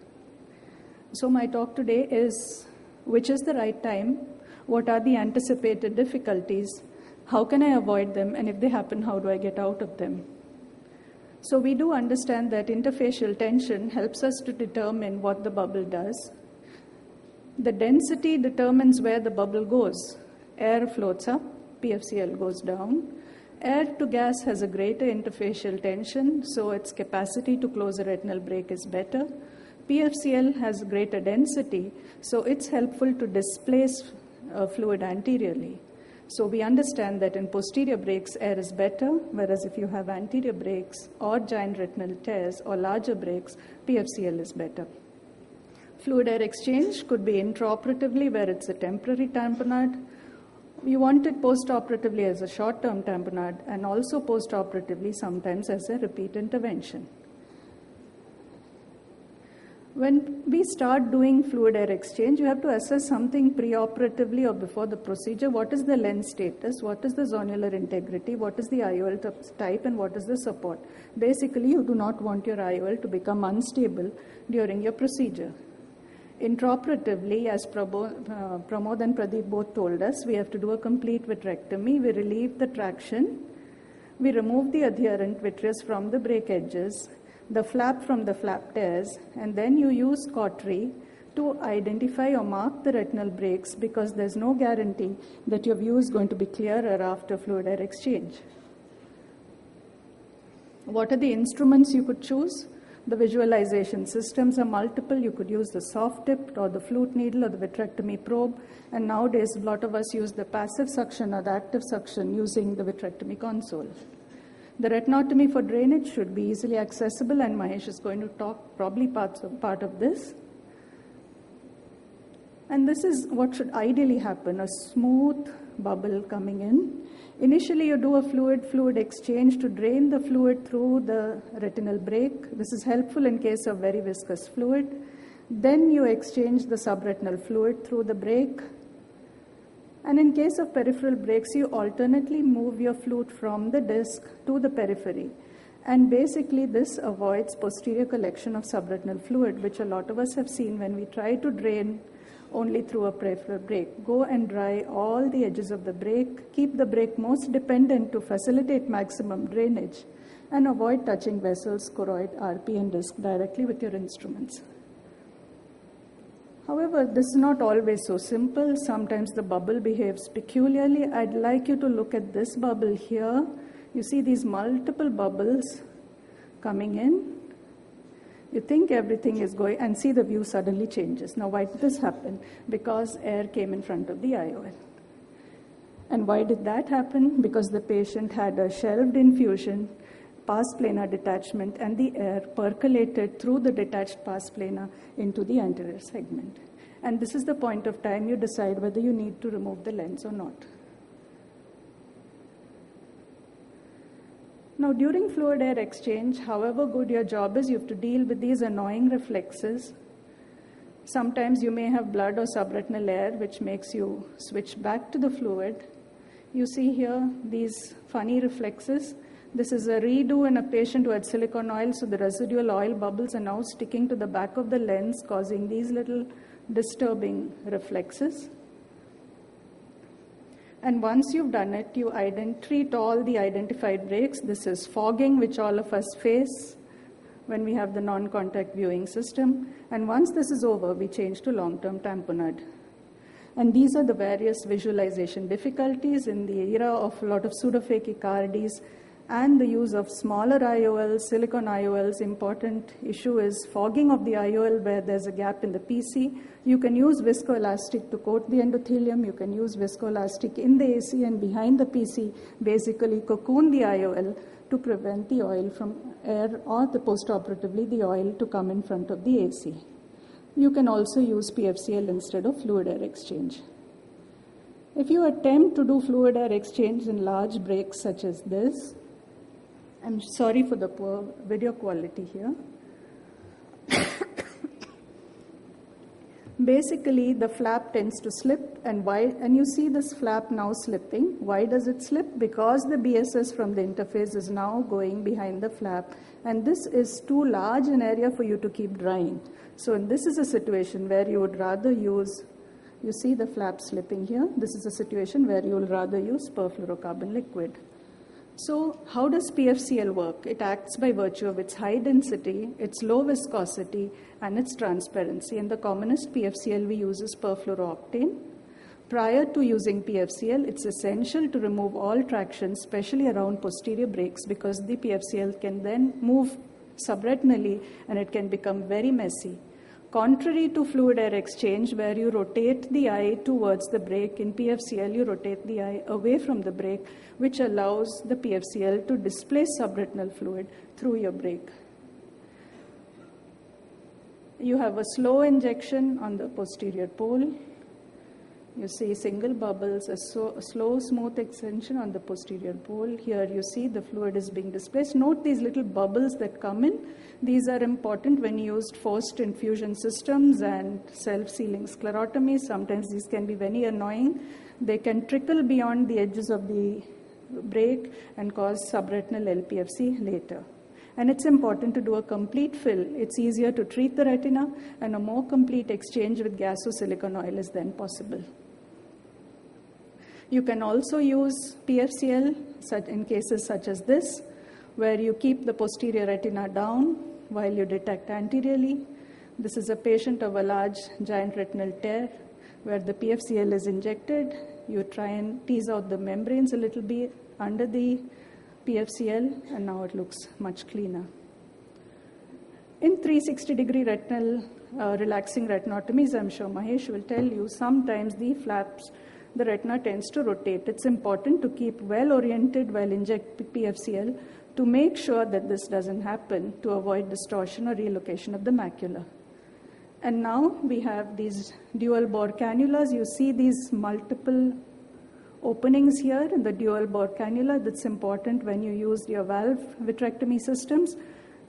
So my talk today is, which is the right time? What are the anticipated difficulties? How can I avoid them? And if they happen, how do I get out of them? So we do understand that interfacial tension helps us to determine what the bubble does. The density determines where the bubble goes. Air floats up, PFCl goes down. Air to gas has a greater interfacial tension, so its capacity to close a retinal break is better. PFCl has greater density, so it's helpful to displace fluid anteriorly. So we understand that in posterior breaks, air is better, whereas if you have anterior breaks or giant retinal tears or larger breaks, PFCl is better. Fluid-air exchange could be intraoperatively, where it's a temporary tamponade. We want it postoperatively as a short-term tamponade, and also postoperatively sometimes as a repeat intervention. When we start doing fluid-air exchange, you have to assess something preoperatively or before the procedure. What is the lens status? What is the zonular integrity? What is the IOL type? And what is the support? Basically, you do not want your IOL to become unstable during your procedure. Intraoperatively, as Pramod and Pradeep both told us, we have to do a complete vitrectomy. We relieve the traction. We remove the adherent vitreous from the break edges, the flap from the flap tears, and then you use cautery to identify or mark the retinal breaks, because there's no guarantee that your view is going to be clearer after fluid-air exchange. What are the instruments you could choose? The visualization systems are multiple. You could use the soft tip or the flute needle or the vitrectomy probe, and nowadays a lot of us use the passive suction or the active suction using the vitrectomy console. The retinotomy for drainage should be easily accessible, and Mahesh is going to talk probably part of this. And this is what should ideally happen, a smooth bubble coming in. Initially, you do a fluid-fluid exchange to drain the fluid through the retinal break. This is helpful in case of very viscous fluid. Then you exchange the subretinal fluid through the break. And in case of peripheral breaks, you alternately move your flute from the disc to the periphery. And basically, this avoids posterior collection of subretinal fluid, which a lot of us have seen when we try to drain only through a peripheral break. Go and dry all the edges of the break. Keep the break most dependent to facilitate maximum drainage, and avoid touching vessels, choroid, RP, and disc directly with your instruments. However, this is not always so simple. Sometimes the bubble behaves peculiarly. I'd like you to look at this bubble here. You see these multiple bubbles coming in. You think everything is going, and see the view suddenly changes. Now, why did this happen? Because air came in front of the IOL. And why did that happen? Because the patient had a shelved infusion, pars plana detachment, and the air percolated through the detached pars plana into the anterior segment. And this is the point of time you decide whether you need to remove the lens or not. Now, during fluid-air exchange, however good your job is, you have to deal with these annoying reflexes. Sometimes you may have blood or subretinal air, which makes you switch back to the fluid. You see here these funny reflexes. This is a redo in a patient who had silicone oil, so the residual oil bubbles are now sticking to the back of the lens, causing these little disturbing reflexes. And once you've done it, you treat all the identified breaks. This is fogging, which all of us face when we have the non-contact viewing system. And once this is over, we change to long-term tamponade. And these are the various visualization difficulties in the era of a lot of pseudophakic RDs and the use of smaller IOLs, silicone IOLs. Important issue is fogging of the IOL where there's a gap in the PC. You can use viscoelastic to coat the endothelium. You can use viscoelastic in the AC and behind the PC, basically cocoon the IOL to prevent the oil from air, or the postoperatively the oil to come in front of the AC. You can also use PFCl instead of fluid-air exchange. If you attempt to do fluid-air exchange in large breaks such as this, I'm sorry for the poor video quality here. Basically, the flap tends to slip, and you see this flap now slipping. Why does it slip? Because the BSS from the interface is now going behind the flap, and this is too large an area for you to keep drying. So this is a situation where you would rather use, you see the flap slipping here. This is a situation where you will rather use perfluorocarbon liquid. So how does PFCL work? It acts by virtue of its high density, its low viscosity, and its transparency. And the commonest PFCL we use is perfluorooctane. Prior to using PFCL, it's essential to remove all traction, especially around posterior brakes, because the PFCL can then move subretinally and it can become very messy. Contrary to fluid air exchange, where you rotate the eye towards the brake, in PFCL you rotate the eye away from the brake, which allows the PFCL to displace subretinal fluid through your brake. You have a slow injection on the posterior pole. You see single bubbles, a slow, smooth extension on the posterior pole. Here you see the fluid is being displaced. Note these little bubbles that come in. These are important when used forced infusion systems and self-sealing sclerotomies. Sometimes these can be very annoying. They can trickle beyond the edges of the brake and cause subretinal LPFC later. And it's important to do a complete fill. It's easier to treat the retina, and a more complete exchange with gas or silicone oil is then possible. You can also use PFCL in cases such as this, where you keep the posterior retina down while you detect anteriorly. This is a patient of a large giant retinal tear where the PFCL is injected. You try and tease out the membranes a little bit under the PFCL, and now it looks much cleaner. In 360-degree retinal relaxing retinotomies, I'm sure Mahesh will tell you, sometimes the flaps, the retina tends to rotate. It's important to keep well-oriented while injecting PFCL to make sure that this doesn't happen, to avoid distortion or relocation of the macula. And now we have these dual bore cannulas. You see these multiple openings here in the dual bore cannula. That's important when you use your valve vitrectomy systems.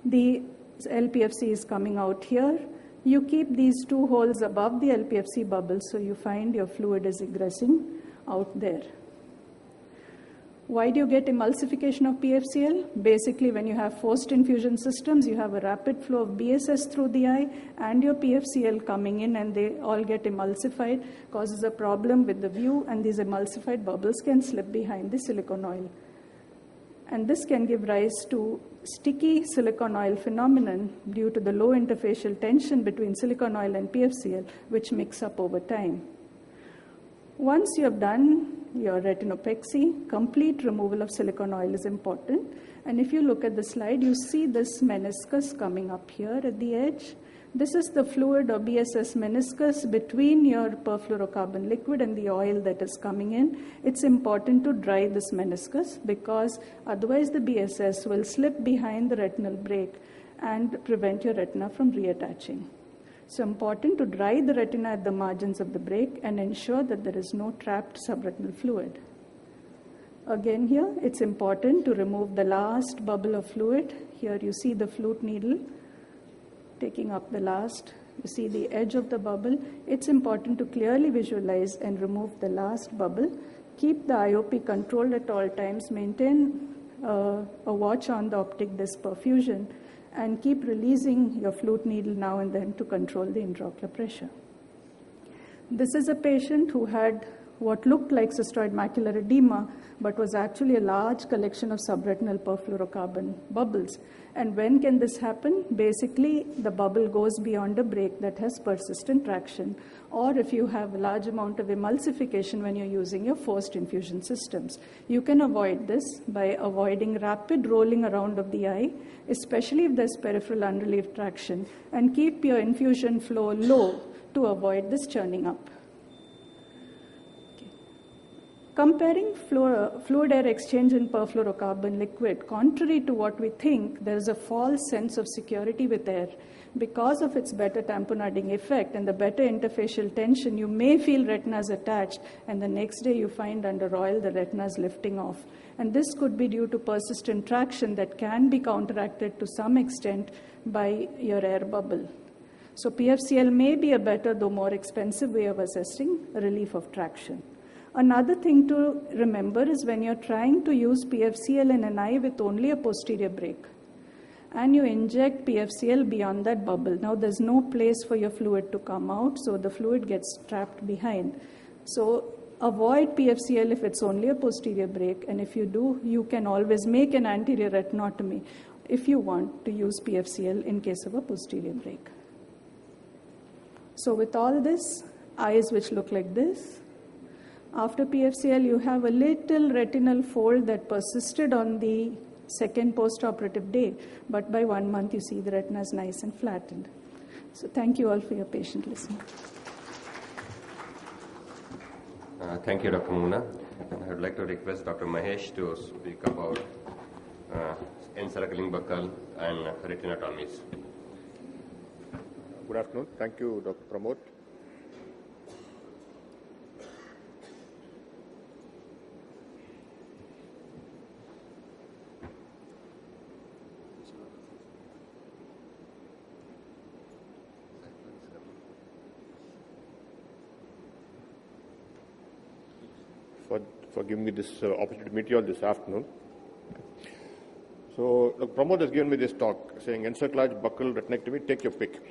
The LPFC is coming out here. You keep these two holes above the LPFC bubble, so you find your fluid is egressing out there. Why do you get emulsification of PFCL? Basically, when you have forced infusion systems, you have a rapid flow of BSS through the eye and your PFCL coming in, and they all get emulsified, causes a problem with the view, and these emulsified bubbles can slip behind the silicone oil. And this can give rise to sticky silicone oil phenomenon due to the low interfacial tension between silicone oil and PFCL, which mix up over time. Once you have done your retinopexy, complete removal of silicone oil is important. And if you look at the slide, you see this meniscus coming up here at the edge. This is the fluid or BSS meniscus between your perfluorocarbon liquid and the oil that is coming in. It's important to dry this meniscus because otherwise the BSS will slip behind the retinal brake and prevent your retina from reattaching. So important to dry the retina at the margins of the brake and ensure that there is no trapped subretinal fluid. Again here, it's important to remove the last bubble of fluid. Here you see the flute needle taking up the last. You see the edge of the bubble. It's important to clearly visualize and remove the last bubble. Keep the IOP controlled at all times. Maintain a watch on the optic disc perfusion, and keep releasing your flute needle now and then to control the intraocular pressure. This is a patient who had what looked like cystoid macular edema, but was actually a large collection of subretinal perfluorocarbon bubbles. And when can this happen? Basically, the bubble goes beyond a brake that has persistent traction, or if you have a large amount of emulsification when you're using your forced infusion systems. You can avoid this by avoiding rapid rolling around of the eye, especially if there's peripheral unrelieved traction, and keep your infusion flow low to avoid this churning up. Comparing fluid air exchange in perfluorocarbon liquid, contrary to what we think, there is a false sense of security with air. Because of its better tamponading effect and the better interfacial tension, you may feel retinas attached, and the next day you find under oil the retinas lifting off. And this could be due to persistent traction that can be counteracted to some extent by your air bubble. So PFCL may be a better, though more expensive, way of assessing relief of traction. Another thing to remember is when you're trying to use PFCL in an eye with only a posterior brake, and you inject PFCL beyond that bubble. Now there's no place for your fluid to come out, so the fluid gets trapped behind. So avoid PFCL if it's only a posterior break, and if you do, you can always make an anterior retinotomy if you want to use PFCL in case of a posterior break. So with all this, eyes which look like this, after PFCL you have a little retinal fold that persisted on the second postoperative day, but by 1 month you see the retina is nice and flattened. So thank you all for your patient listening.
Thank you, Dr. Muna. I would like to request Dr. Mahesh to speak about encircling buccal and retinotomies.
Good afternoon. Thank you, Dr. Pramod. For giving me this opportunity to meet you all this afternoon. So, Dr. Pramod has given me this talk saying encerclage, buccal, retinectomy, take your pick.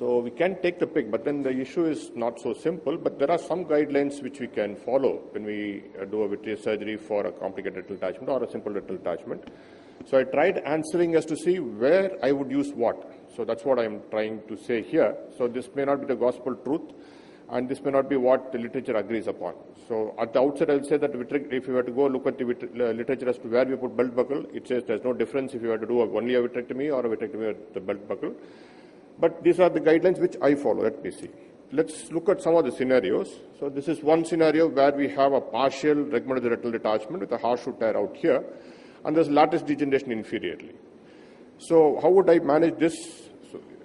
So we can take the pick, but then the issue is not so simple, but there are some guidelines which we can follow when we do a vitreous surgery for a complicated retinal detachment or a simple retinal detachment. So I tried answering as to see where I would use what. So that's what I'm trying to say here. So this may not be the gospel truth, and this may not be what the literature agrees upon. So at the outset, I'll say that if you were to go look at the literature as to where we put belt buckle, it says there's no difference if you were to do only a vitrectomy or a vitrectomy with the belt buckle. But these are the guidelines which I follow at PC. Let's look at some of the scenarios. So this is one scenario where we have a partial regmented retinal detachment with a horseshoe tear out here, and there's lattice degeneration inferiorly. So how would I manage this?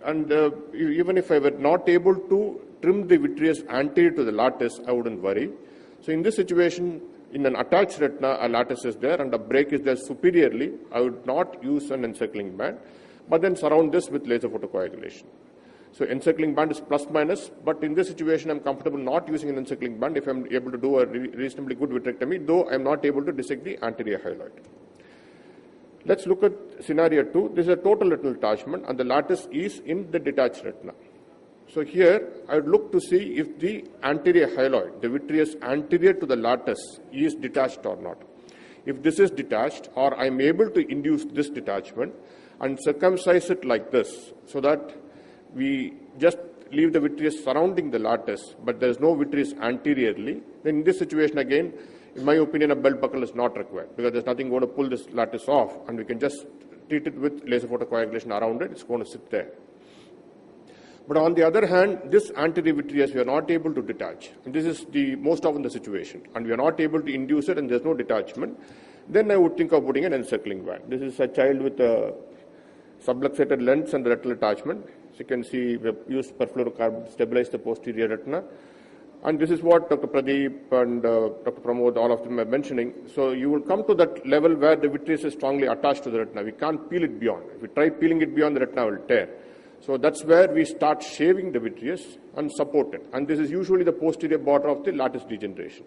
Even if I were not able to trim the vitreous anterior to the lattice, I wouldn't worry. So in this situation, in an attached retina, a lattice is there and a break is there superiorly. I would not use an encircling band, but then surround this with laser photocoagulation. So encircling band is plus minus, but in this situation, I'm comfortable not using an encircling band if I'm able to do a reasonably good vitrectomy, though I'm not able to dissect the anterior hyaloid. Let's look at scenario 2. This is a total retinal detachment, and the lattice is in the detached retina. So here, I would look to see if the anterior hyaloid, the vitreous anterior to the lattice, is detached or not. If this is detached, or I'm able to induce this detachment and circumcise it like this, so that we just leave the vitreous surrounding the lattice, but there is no vitreous anteriorly, then in this situation again, in my opinion, a belt buckle is not required, because there's nothing going to pull this lattice off, and we can just treat it with laser photocoagulation around it. It's going to sit there. But on the other hand, this anterior vitreous we are not able to detach, and this is the most often the situation, and we are not able to induce it, and there's no detachment. Then I would think of putting an encircling band. This is a child with a subluxated lens and the retinal attachment. So you can see we have used perfluorocarbon to stabilize the posterior retina. And this is what Dr. Pradeep and Dr. Pramod, all of them are mentioning. So you will come to that level where the vitreous is strongly attached to the retina. We can't peel it beyond. If we try peeling it beyond, the retina will tear. So that's where we start shaving the vitreous and support it. And this is usually the posterior border of the lattice degeneration.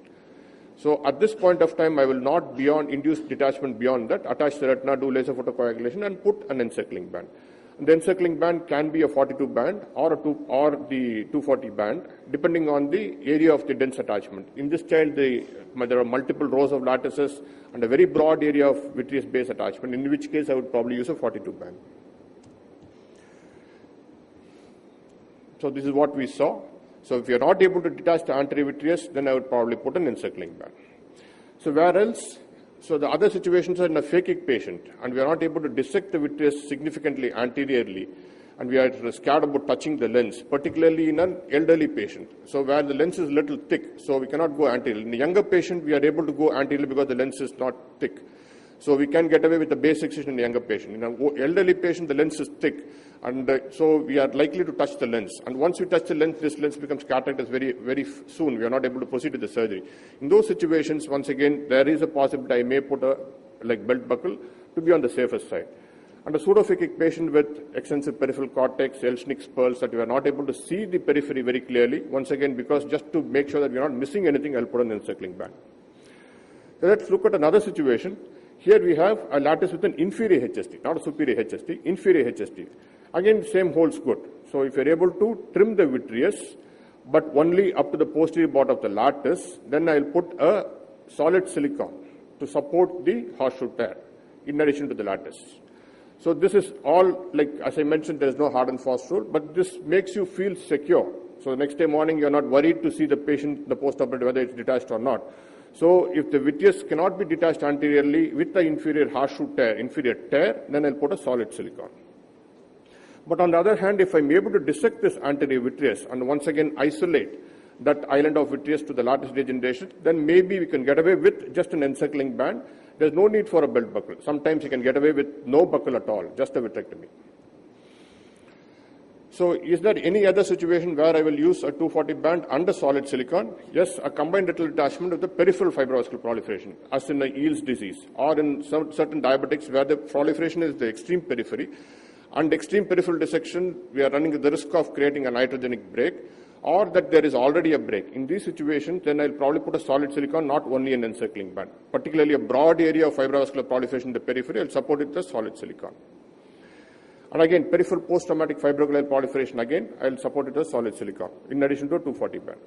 So at this point of time, I will not induce detachment beyond that, attach the retina, do laser photocoagulation, and put an encircling band. And the encircling band can be a 42 band or the 240 band, depending on the area of the dense attachment. In this child, there are multiple rows of lattices and a very broad area of vitreous base attachment, in which case I would probably use a 42 band. So this is what we saw. So if you are not able to detach the anterior vitreous, then I would probably put an encircling band. So where else? So the other situations are in a phakic patient, and we are not able to dissect the vitreous significantly anteriorly, and we are scared about touching the lens, particularly in an elderly patient. So where the lens is a little thick, so we cannot go anteriorly. In a younger patient, we are able to go anteriorly because the lens is not thick. So we can get away with the base excision in a younger patient. In an elderly patient, the lens is thick, and so we are likely to touch the lens. And once we touch the lens, this lens becomes cataractous very soon. We are not able to proceed with the surgery. In those situations, once again, there is a possibility I may put a belt buckle to be on the safer side. And a pseudophakic patient with extensive peripheral cortex, Elschnick's pearls, that we are not able to see the periphery very clearly, once again, because just to make sure that we are not missing anything, I'll put an encircling band. So let's look at another situation. Here we have a lattice with an inferior HST, not a superior inferior HST. Again, same holds good. So if you're able to trim the vitreous but only up to the posterior border of the lattice, then I'll put a solid silicon to support the horseshoe tear in addition to the lattice. So this is all, like as I mentioned, there is no hard and fast rule, but this makes you feel secure. So the next day morning, you're not worried to see the patient, the post-operative, whether it's detached or not. So if the vitreous cannot be detached anteriorly with the inferior horseshoe tear, inferior tear, then I'll put a solid silicon. But on the other hand, if I'm able to dissect this anterior vitreous and once again isolate that island of vitreous to the lattice degeneration, then maybe we can get away with just an encircling band. There's no need for a belt buckle. Sometimes you can get away with no buckle at all, just a vitrectomy. So is there any other situation where I will use a 240 band and a solid silicon? Yes, a combined retinal detachment of the peripheral fibrovascular proliferation, as in a Eales disease, or in certain diabetics where the proliferation is the extreme periphery. And extreme peripheral dissection, we are running the risk of creating an iatrogenic break, or that there is already a break. In these situations, then I'll probably put a solid silicon, not only an encircling band. Particularly a broad area of fibrovascular proliferation in the periphery, I'll support it with a solid silicon. And again, peripheral post-traumatic fibroglial proliferation, again, I'll support it with a solid silicon, in addition to a 240 band.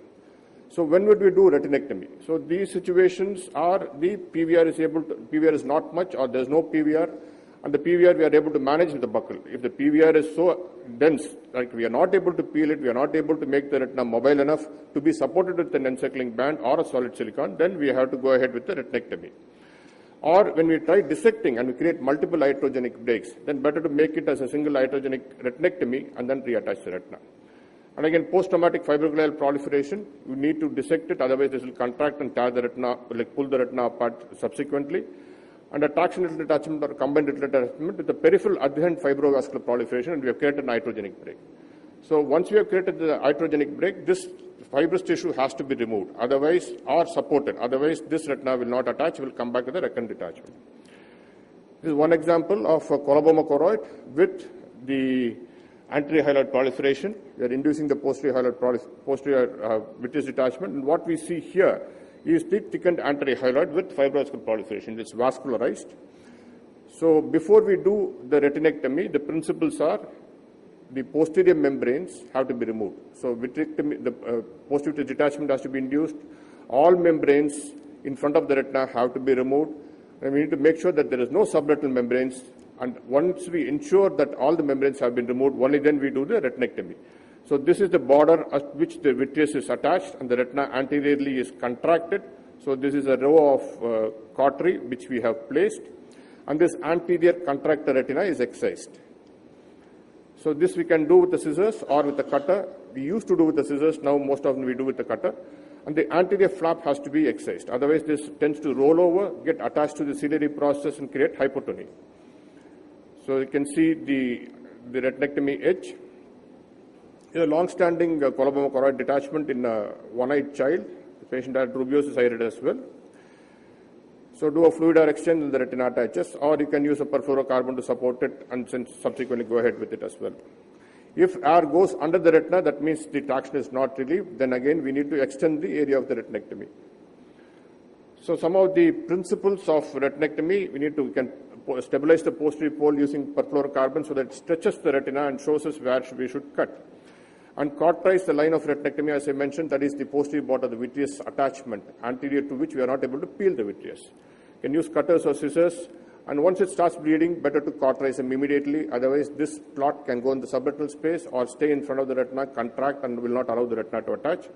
So when would we do retinectomy? So these situations are the PVR is not much, or there's no PVR, and the PVR we are able to manage with the buckle. If the PVR is so dense, like we are not able to peel it, we are not able to make the retina mobile enough to be supported with an encircling band or a solid silicon, then we have to go ahead with the retinectomy. Or when we try dissecting and we create multiple iatrogenic breaks, then better to make it as a single iatrogenic retinectomy and then reattach the retina. And again, post-traumatic fibroglial proliferation, you need to dissect it, otherwise this will contract and tear the retina, like pull the retina apart subsequently. And a traction retinal detachment or combined retinal detachment with the peripheral adherent fibrovascular proliferation, and we have created an iatrogenic break. So once we have created the iatrogenic break, this fibrous tissue has to be removed, otherwise, or supported. Otherwise, this retina will not attach, will come back to the recurrent detachment. This is one example of a coloboma choroid with the anterior hyaloid proliferation. We are inducing the posterior vitreous detachment. And what we see here is the thickened anterior hyaloid with fibrovascular proliferation. It's vascularized. So before we do the retinectomy, the principles are the posterior membranes have to be removed. So vitrectomy, the posterior detachment has to be induced. All membranes in front of the retina have to be removed. And we need to make sure that there is no subretinal membranes. And once we ensure that all the membranes have been removed, only then we do the retinectomy. So this is the border at which the vitreous is attached and the retina anteriorly is contracted. So this is a row of cautery which we have placed, and this anterior contractor retina is excised. So this we can do with the scissors or with the cutter. We used to do with the scissors, now most often we do with the cutter. And the anterior flap has to be excised. Otherwise this tends to roll over, get attached to the ciliary process and create hypotony. So you can see the retinectomy edge. A long-standing coloboma choroid detachment in a one-eyed child. The patient had rubiosis iris as well. So do a fluid or exchange and the retina attaches, or you can use a perfluorocarbon to support it and subsequently go ahead with it as well. If air goes under the retina, that means the traction is not relieved. Then again, we need to extend the area of the retinectomy. So some of the principles of retinectomy, we can stabilize the posterior pole using perfluorocarbon so that it stretches the retina and shows us where we should cut. And cauterize the line of retinectomy, as I mentioned, that is the posterior border of the vitreous attachment, anterior to which we are not able to peel the vitreous. You can use cutters or scissors, and once it starts bleeding, better to cauterize them immediately. Otherwise, this clot can go in the subretinal space or stay in front of the retina, contract, and will not allow the retina to attach.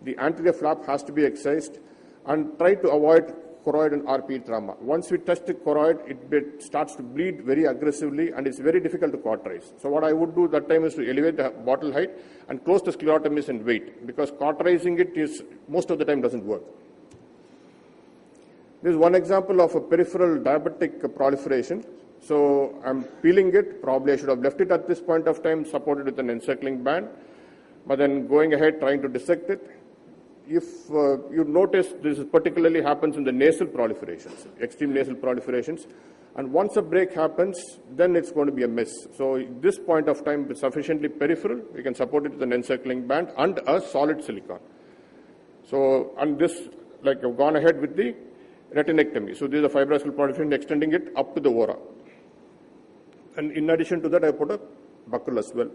The anterior flap has to be excised, and try to avoid choroid and RPE trauma. Once we touch the choroid, it starts to bleed very aggressively and it's very difficult to cauterize. So what I would do that time is to elevate the bottle height and close the sclerotomies and wait, because cauterizing it is most of the time doesn't work. This is one example of a peripheral diabetic proliferation. So I'm peeling it. Probably I should have left it at this point of time, supported with an encircling band, but then going ahead trying to dissect it. If you notice, this particularly happens in the nasal proliferations, extreme nasal proliferations. And once a break happens, then it's going to be a mess. So at this point of time, it's sufficiently peripheral. We can support it with an encircling band and a solid silicon. So, and this, like I've gone ahead with the retinectomy. So this is a fibrosal proliferation, extending it up to the ora. And in addition to that, I put a buckle as well.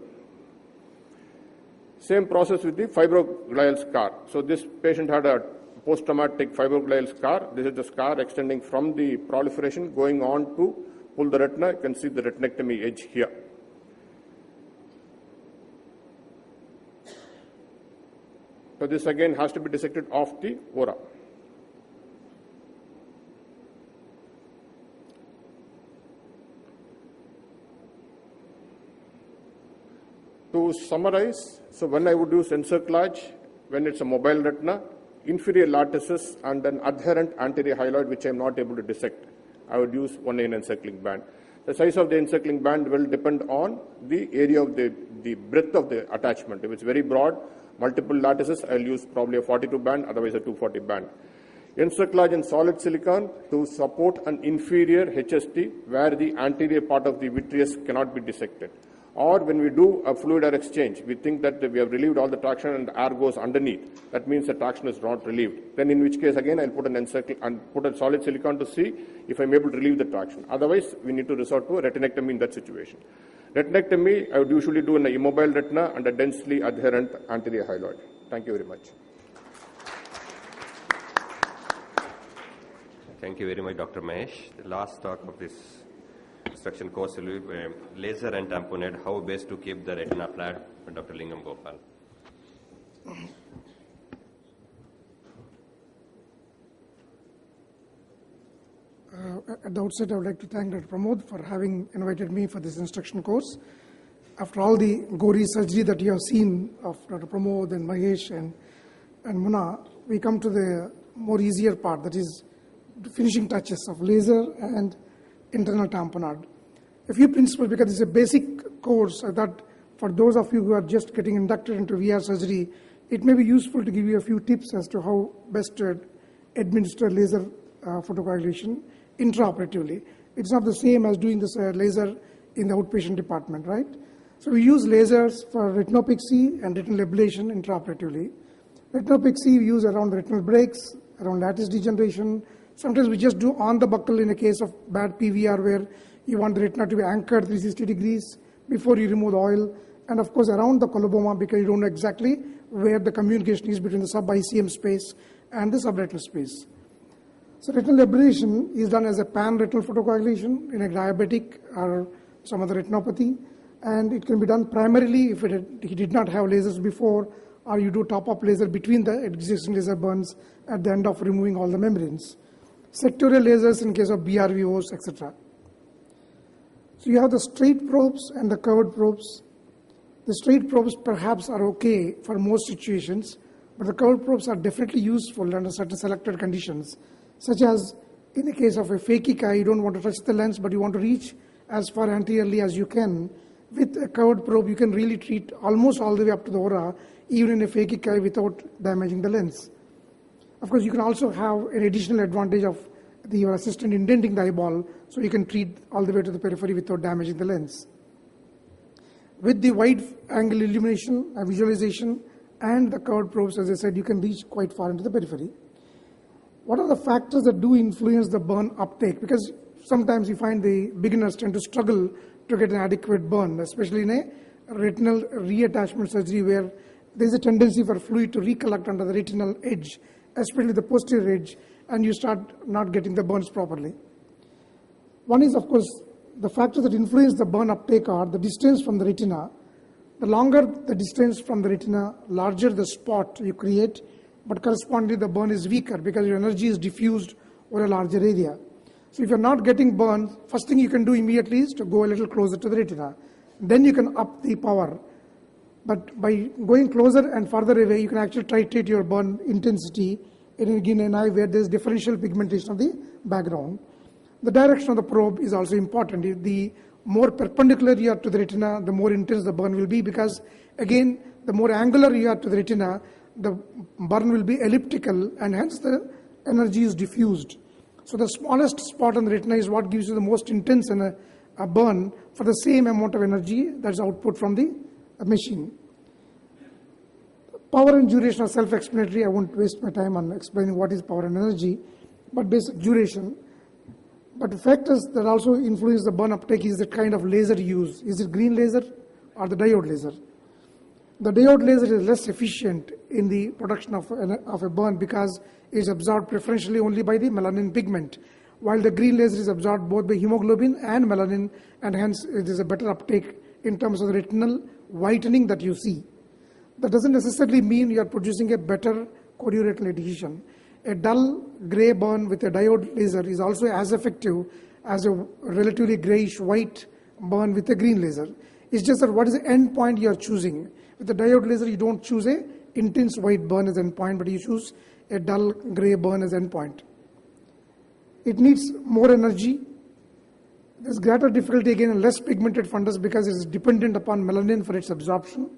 Same process with the fibroglial scar. So this patient had a post-traumatic fibroglial scar. This is the scar extending from the proliferation going on to pull the retina. You can see the retinectomy edge here. So this again has to be dissected off the ora. To summarize, so when I would use encerclage, when it's a mobile retina, inferior lattices and an adherent anterior hyaloid which I am not able to dissect, I would use 1 encircling band. The size of the encircling band will depend on the area of the breadth of the attachment. If it's very broad, multiple lattices, I'll use probably a 42 band, otherwise a 240 band. Encerclage in solid silicon to support an inferior HST where the anterior part of the vitreous cannot be dissected. Or when we do a fluid air exchange, we think that we have relieved all the traction and the air goes underneath. That means the traction is not relieved. Then in which case again I'll put put a solid silicon to see if I'm able to relieve the traction. Otherwise we need to resort to a retinectomy in that situation. Retinectomy I would usually do in an immobile retina and a densely adherent anterior hyaloid. Thank you very much.
Thank you very much, Dr. Mahesh. The last talk of this instruction course will be laser and tamponade, how best to keep the retina flat, by Dr. Lingam Gopal.
At the outset, I would like to thank Dr. Pramod for having invited me for this instruction course. After all the gory surgery that you have seen of Dr. Pramod and Mahesh and Muna, we come to the more easier part, that is the finishing touches of laser and internal tamponade. A few principles, because it's a basic course, I thought for those of you who are just getting inducted into VR surgery, it may be useful to give you a few tips as to how best to administer laser photocoagulation intraoperatively. It's not the same as doing this laser in the outpatient department, right? So we use lasers for retinopexy and retinal ablation intraoperatively. Retinopexy we use around retinal breaks, around lattice degeneration. Sometimes we just do on the buccal in a case of bad PVR where you want the retina to be anchored 360 degrees before you remove the oil. And of course around the coloboma because you don't know exactly where the communication is between the sub-ICM space and the subretinal space. So retinal ablation is done as a pan-retinal photocoagulation in a diabetic or some other retinopathy. And it can be done primarily if he did not have lasers before, or you do top-up laser between the existing laser burns at the end of removing all the membranes. Sectorial lasers in case of BRVOs, etc. So you have the straight probes and the curved probes. The straight probes perhaps are okay for most situations, but the curved probes are definitely useful under certain selected conditions, such as in the case of a phakic eye, you don't want to touch the lens, but you want to reach as far anteriorly as you can. With a curved probe, you can really treat almost all the way up to the ora, even in a phakic eye without damaging the lens. Of course, you can also have an additional advantage of your assistant indenting the eyeball, so you can treat all the way to the periphery without damaging the lens. With the wide angle illumination, visualization, and the curved probes, as I said, you can reach quite far into the periphery. What are the factors that do influence the burn uptake? Because sometimes you find the beginners tend to struggle to get an adequate burn, especially in a retinal reattachment surgery where there is a tendency for fluid to recollect under the retinal edge, especially the posterior edge, and you start not getting the burns properly. One is, of course, the factors that influence the burn uptake are the distance from the retina. The longer the distance from the retina, larger the spot you create, but correspondingly the burn is weaker because your energy is diffused over a larger area. So if you're not getting burn, first thing you can do immediately is to go a little closer to the retina. Then you can up the power. But by going closer and further away, you can actually titrate your burn intensity in an eye where there's differential pigmentation of the background. The direction of the probe is also important. The more perpendicular you are to the retina, the more intense the burn will be because, again, the more angular you are to the retina, the burn will be elliptical and hence the energy is diffused. So the smallest spot on the retina is what gives you the most intense a burn for the same amount of energy that's output from the machine. Power and duration are self-explanatory. I won't waste my time on explaining what is power and energy, but basic duration. But the factors that also influence the burn uptake is the kind of laser used. Is it green laser or the diode laser? The diode laser is less efficient in the production of a burn because it is absorbed preferentially only by the melanin pigment, while the green laser is absorbed both by hemoglobin and melanin, and hence it is a better uptake in terms of the retinal whitening that you see. That doesn't necessarily mean you are producing a better chorioretinal adhesion. A dull gray burn with a diode laser is also as effective as a relatively grayish white burn with a green laser. It's just that what is the end point you are choosing. With the diode laser, you don't choose a intense white burn as end point, but you choose a dull gray burn as end point. It needs more energy. There's greater difficulty again in less pigmented fundus because it is dependent upon melanin for its absorption.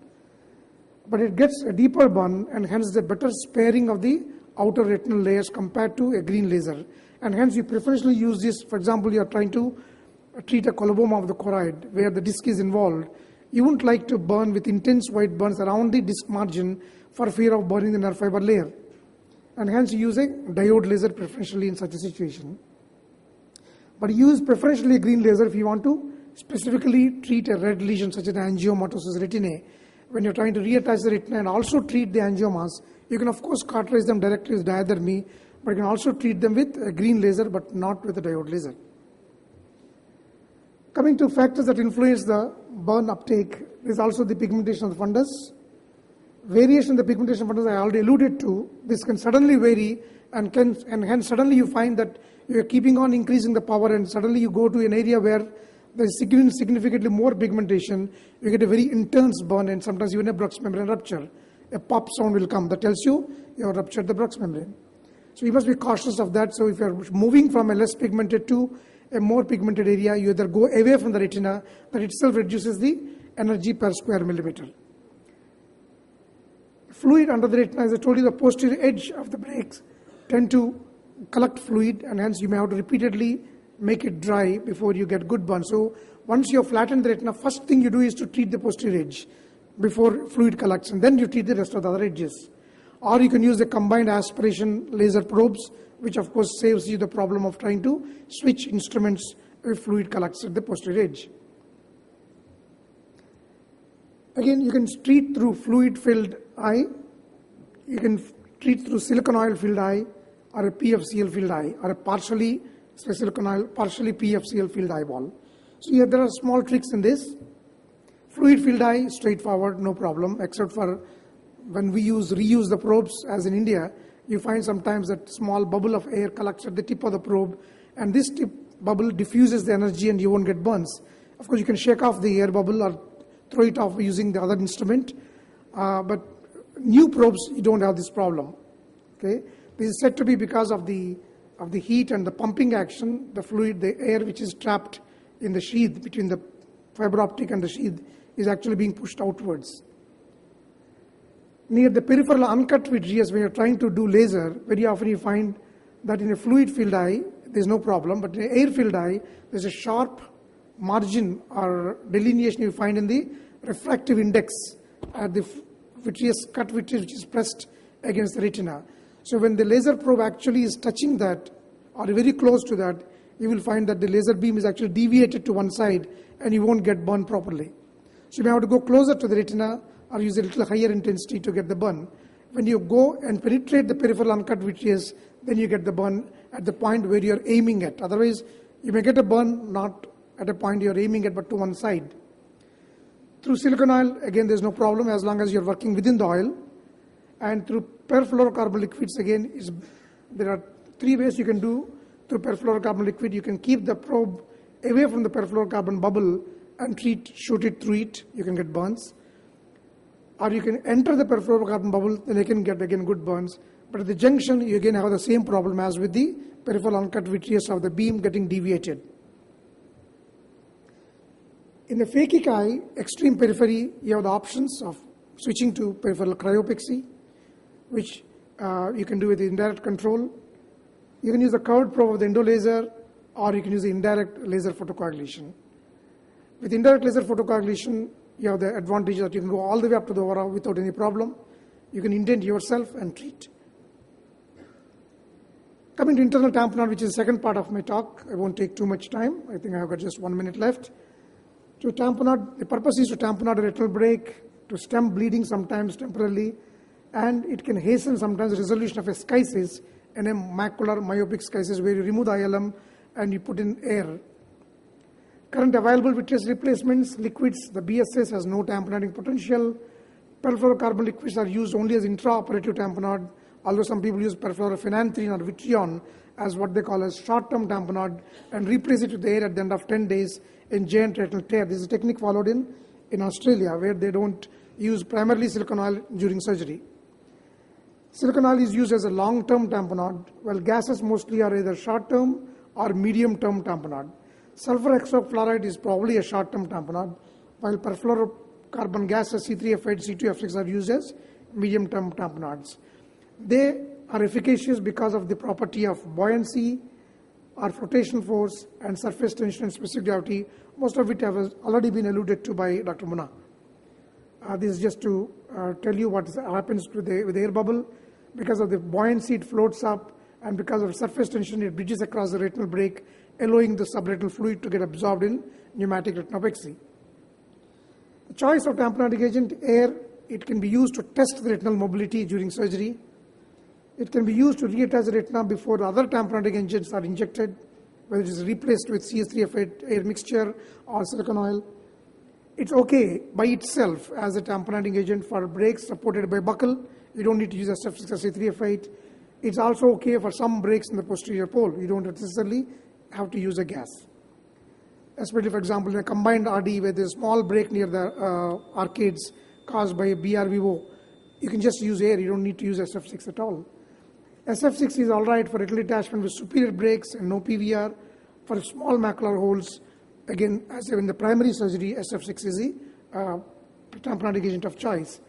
But it gets a deeper burn and hence the better sparing of the outer retinal layers compared to a green laser. And hence you preferentially use this. For example, you are trying to treat a coloboma of the choroid where the disc is involved. You wouldn't like to burn with intense white burns around the disc margin for fear of burning the nerve fiber layer. And hence you use a diode laser preferentially in such a situation. But you use preferentially a green laser if you want to specifically treat a red lesion such as angiomatosis retinae. When you're trying to reattach the retina and also treat the angiomas, you can of course cauterize them directly with diathermy, but you can also treat them with a green laser but not with a diode laser. Coming to factors that influence the burn uptake, is also the pigmentation of the fundus. Variation in the pigmentation of fundus I already alluded to. This can suddenly vary and hence suddenly you find that you are keeping on increasing the power and suddenly you go to an area where there is significantly more pigmentation, you get a very intense burn and sometimes even a Bruch's membrane rupture. A pop sound will come that tells you have ruptured the Bruch's membrane. So you must be cautious of that. So if you are moving from a less pigmented to a more pigmented area, you either go away from the retina, that itself reduces the energy per square millimeter. Fluid under the retina, as I told you, the posterior edge of the brakes tend to collect fluid and hence you may have to repeatedly make it dry before you get good burn. So once you have flattened the retina, first thing you do is to treat the posterior edge before fluid collects and then you treat the rest of the other edges. Or you can use the combined aspiration laser probes, which of course saves you the problem of trying to switch instruments if fluid collects at the posterior edge. Again, you can treat through fluid-filled eye, you can treat through silicon oil-filled eye, or a PFCL-filled eye, or a partially silicon oil, partially PFCL-filled eyeball. So here there are small tricks in this. Fluid-filled eye, straightforward, no problem, except for when we reuse the probes, as in India, you find sometimes that small bubble of air collects at the tip of the probe, and this tip bubble diffuses the energy and you won't get burns. Of course, you can shake off the air bubble or throw it off using the other instrument, but new probes, you don't have this problem. Okay, this is said to be because of the heat and the pumping action, the fluid, the air which is trapped in the sheath between the fiber optic and the sheath is actually being pushed outwards. Near the peripheral uncut vitreous, when you're trying to do laser, very often you find that in a fluid-filled eye, there's no problem, but in an air-filled eye, there's a sharp margin or delineation you find in the refractive index at the vitreous, cut vitreous, which is pressed against the retina. So when the laser probe actually is touching that, or very close to that, you will find that the laser beam is actually deviated to one side, and you won't get burn properly. So you may have to go closer to the retina, or use a little higher intensity to get the burn. When you go and penetrate the peripheral uncut vitreous, then you get the burn at the point where you are aiming at. Otherwise, you may get a burn not at a point you are aiming at, but to one side. Through silicon oil, again, there's no problem as long as you're working within the oil. And through perfluorocarbon liquids, again, there are three ways you can do through perfluorocarbon liquid. You can keep the probe away from the perfluorocarbon bubble and shoot it through it. You can get burns. Or you can enter the perfluorocarbon bubble, then you can get again good burns. But at the junction, you again have the same problem as with the peripheral uncut vitreous of the beam getting deviated. In the phakic eye, extreme periphery, you have the options of switching to peripheral cryopexy, which you can do with the indirect control. You can use the curved probe of the endolaser, or you can use the indirect laser photocoagulation. With indirect laser photocoagulation, you have the advantage that you can go all the way up to the ora without any problem. You can indent yourself and treat. Coming to internal tamponade, which is the second part of my talk, I won't take too much time. I think I have got just 1 minute left. To tamponade, the purpose is to tamponade a retinal break to stem bleeding sometimes temporarily, and it can hasten sometimes the resolution of a schisis in a macular myopic schisis where you remove the ILM and you put in air. Current available vitreous replacements, liquids, the BSS has no tamponading potential. Perfluorocarbon liquids are used only as intraoperative tamponade, although some people use perfluorophenanthrene or Vitrion as what they call as short-term tamponade and replace it with air at the end of 10 days in giant retinal tear. This is a technique followed in Australia where they don't use primarily silicone oil during surgery. Silicone oil is used as a long-term tamponade, while gases mostly are either short-term or medium-term tamponade. Sulfur hexafluoride is probably a short-term tamponade, while perfluorocarbon gases C3F8, C2F6 are used as medium-term tamponades. They are efficacious because of the property of buoyancy or flotation force and surface tension and specific gravity, most of it has already been alluded to by Dr. Munna. This is just to tell you what happens with the air bubble. Because of the buoyancy, it floats up, and because of surface tension, it bridges across the retinal break, allowing the subretinal fluid to get absorbed in pneumatic retinopexy. The choice of tamponading agent, air, it can be used to test the retinal mobility during surgery. It can be used to reattach the retina before other tamponading agents are injected, whether it is replaced with CS3F8 air mixture or silicone oil. It's okay by itself as a tamponading agent for breaks supported by buccal. You don't need to use SF6 or C3F8. It's also okay for some breaks in the posterior pole. You don't necessarily have to use a gas. Especially, for example, in a combined RD where there's a small break near the arcades caused by a BRVO, you can just use air. You don't need to use SF6 at all. SF6 is all right for retinal detachment with superior breaks and no PVR. For small macular holes, again, as in the primary surgery, SF6 is the tamponading agent of choice.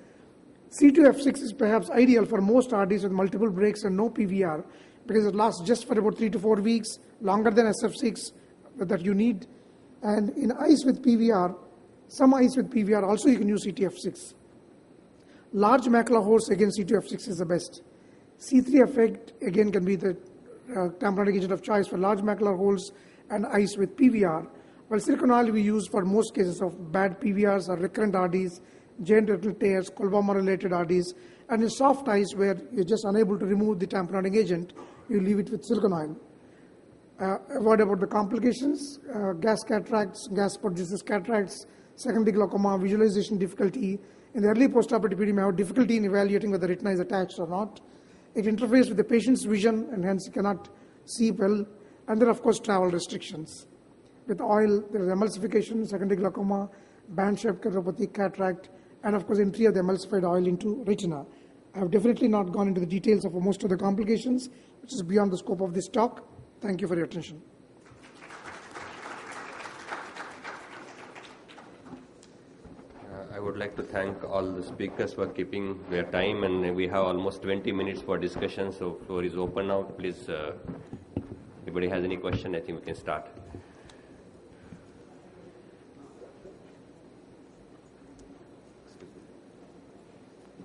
C2F6 is perhaps ideal for most RDs with multiple breaks and no PVR because it lasts just for about 3 to 4 weeks, longer than SF6 that you need. And in eyes with PVR, some eyes with PVR also you can use CTF6. Large macular holes, again, C2F6 is the best. C3F8, again, can be the tamponading agent of choice for large macular holes and eyes with PVR, while silicone oil we use for most cases of bad PVRs or recurrent RDs, giant retinal tears, coloboma-related RDs, and in soft eyes where you're just unable to remove the tamponading agent, you leave it with silicone oil. A word about the complications, gas cataracts, gas produces cataracts, secondary glaucoma, visualization difficulty. In the early postoperative period, you may have difficulty in evaluating whether the retina is attached or not. It interferes with the patient's vision and hence you cannot see well. And there are, of course, travel restrictions. With oil, there is emulsification, secondary glaucoma, band-shaped keratopathy, cataract, and of course entry of the emulsified oil into retina. I have definitely not gone into the details of most of the complications, which is beyond the scope of this talk. Thank you for your attention.
I would like to thank all the speakers for keeping their time, and we have almost 20 minutes for discussion, so floor is open now. Please, anybody has any question, I think we can start.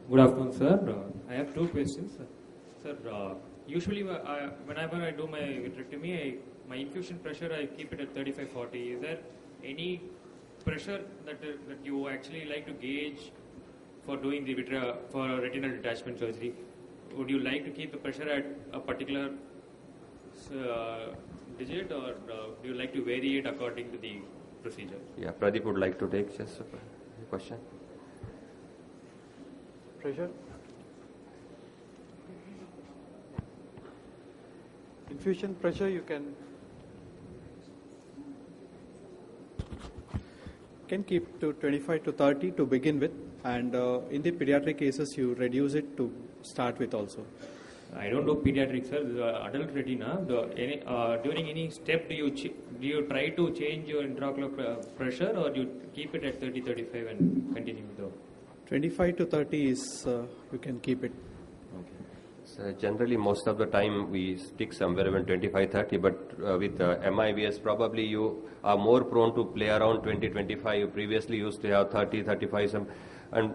Good afternoon, sir. I have two questions. Sir, usually whenever I do my vitrectomy, my infusion pressure, I keep it at 35-40. Is there any pressure that you actually like to gauge for doing the for retinal detachment surgery? Would you like to keep the pressure at a particular digit, or do you like to vary it according to the procedure?
Yeah, Pradeep would like to take just a question.
Pressure? Infusion pressure you can keep to 25 to 30 to begin with, and in the pediatric cases you reduce it to start with also.
I don't do pediatrics, sir. The adult retina, during any step do you try to change your intraocular pressure, or do you keep it at 30-35 and continue with the
25 to 30 is you can keep it.
So generally, most of the time we stick somewhere around 25-30, but with MIVS, probably you are more prone to play around 20-25. You previously used to have 30-35, and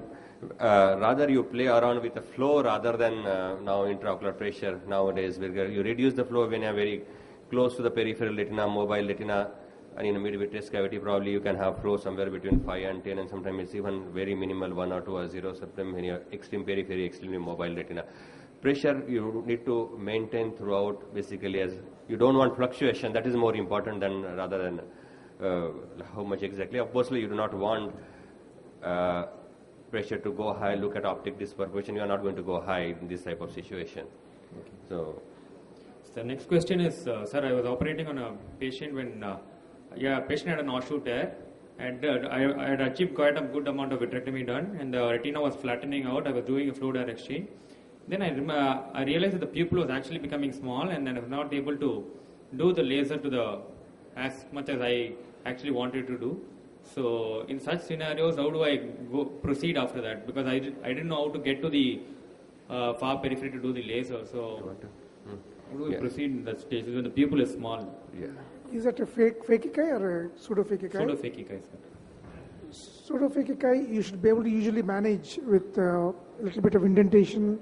rather you play around with the flow rather than now intraocular pressure nowadays. You reduce the flow when you are very close to the peripheral retina, mobile retina, and in a mid-vitreous cavity, probably you can have flow somewhere between 5 and 10, and sometimes it's even very minimal, 1 or 2 or 0, sometimes when you're extreme periphery, extremely mobile retina. Pressure you need to maintain throughout, basically, as you don't want fluctuation. That is more important than rather than how much exactly. Of course, you do not want pressure to go high. Look at optic disproportion. You are not going to go high in this type of situation. Okay. So
the next question is, sir, I was operating on a patient when patient had an offshoot tear, and I had achieved quite a good amount of vitrectomy done, and the retina was flattening out. I was doing a fluid air exchange. Then I realized that the pupil was actually becoming small, and I was not able to do the laser to as much as I actually wanted to do. So in such scenarios, how do I proceed after that? Because I didn't know how to get to the far periphery to do the laser. So how do we proceed in that stage when the pupil is small?
Yeah.
Is that a phakic eye or a pseudo-phakic eye?
Pseudo-phakic eye, sir.
Pseudo-phakic eye, you should be able to usually manage with a little bit of indentation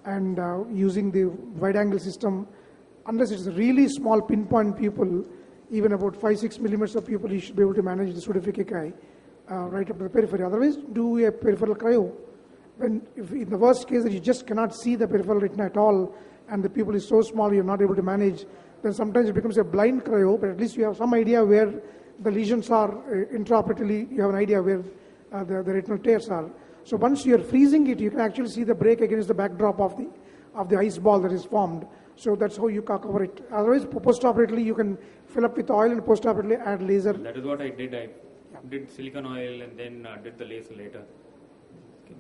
and using the wide-angle system. Unless it's a really small pinpoint pupil, even about 5-6 millimeters of pupil, you should be able to manage the pseudophakic eye right up to the periphery. Otherwise, do a peripheral cryo. If in the worst case that you just cannot see the peripheral retina at all, and the pupil is so small you're not able to manage, then sometimes it becomes a blind cryo, but at least you have some idea where the lesions are intraoperatively, you have an idea where the retinal tears are. So once you're freezing it, you can actually see the break against the backdrop of the ice ball that is formed. So that's how you cover it. Otherwise, post-operatively, you can fill up with oil and post-operatively add laser.
That is what I did. I did silicone oil and then did the laser later. Okay.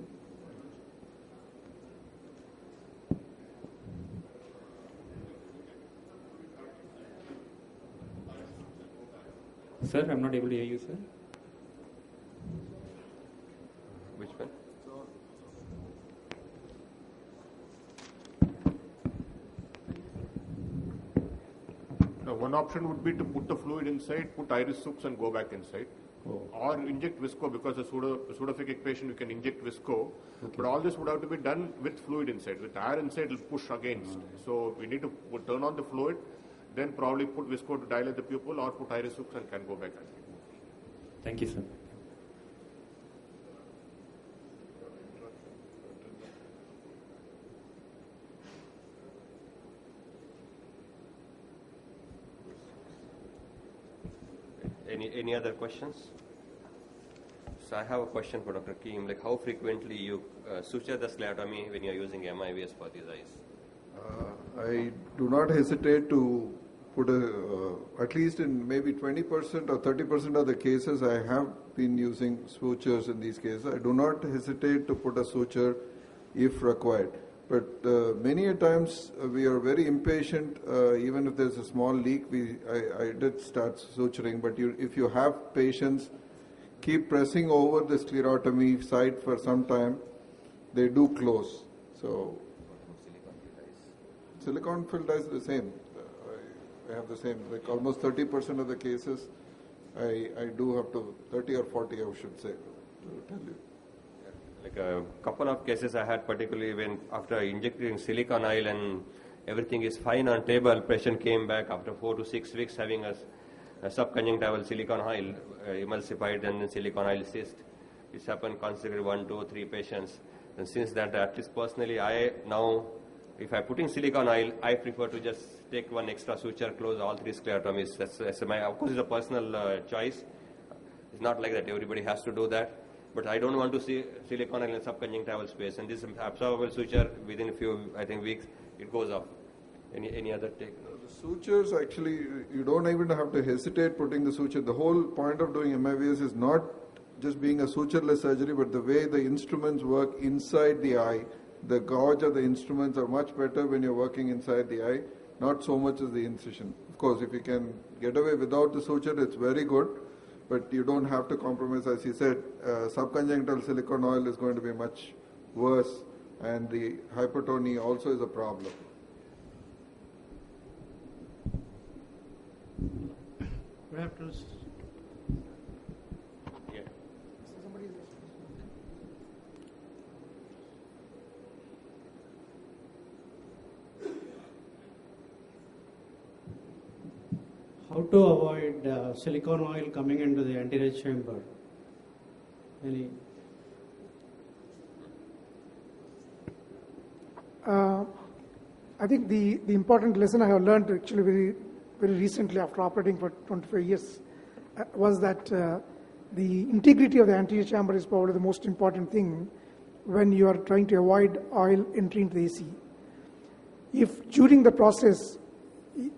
Sir, I'm not able to hear you, sir.
Which one?
One option would be to put the fluid inside, put iris hooks and go back inside. Oh. Or inject visco, because a pseudophakic patient you can inject visco. Okay. But all this would have to be done with fluid inside. With air inside, it will push against. So we need to turn on the fluid, then probably put visco to dilate the pupil, or put iris hooks and can go back.
Thank you, sir.
Any other questions? So I have a question for Dr. Keem. Like, how frequently you suture the sclerotomy when you are using MIVS for these eyes?
I do not hesitate to put at least in maybe 20% or 30% of the cases I have been using sutures in these cases. I do not hesitate to put a suture if required. But many a times we are very impatient. Even if there's a small leak, I did start suturing. But if you have patience, keep pressing over the sclerotomy site for some time. They do close. So silicone filled eyes the same. I have the same. Like almost 30% of the cases, I do have to 30 or 40, I should say, to tell you.
Like a couple of cases I had, particularly when after injecting silicone oil and everything is fine on table, patient came back after 4 to 6 weeks having a subconjunctival silicone oil emulsified and then silicone oil cyst. It's happened considerably 1, 2, 3 patients. And since that, at least personally, I now, if I'm putting silicone oil, I prefer to just take one extra suture, close all 3 sclerotomies. That's my, of course, it's a personal choice. It's not like that everybody has to do that. But I don't want to see silicone oil in subconjunctival space. And this absorbable suture, within a few, I think, weeks, it goes off. Any other take?
The sutures, actually, you don't even have to hesitate putting the suture. The whole point of doing MIVS is not just being a sutureless surgery, but the way the instruments work inside the eye. The gauge of the instruments are much better when you're working inside the eye, not so much as the incision. Of course, if you can get away without the suture, it's very good. But you don't have to compromise. As you said, subconjunctival silicone oil is going to be much worse, and the hypertony also is a problem.
We have to.
Yeah.
How
how to avoid silicone oil coming into the anterior chamber? Any?
I think the important lesson I have learned actually very recently after operating for 25 years was that the integrity of the anterior chamber is probably the most important thing when you are trying to avoid oil entry into the AC. If during the process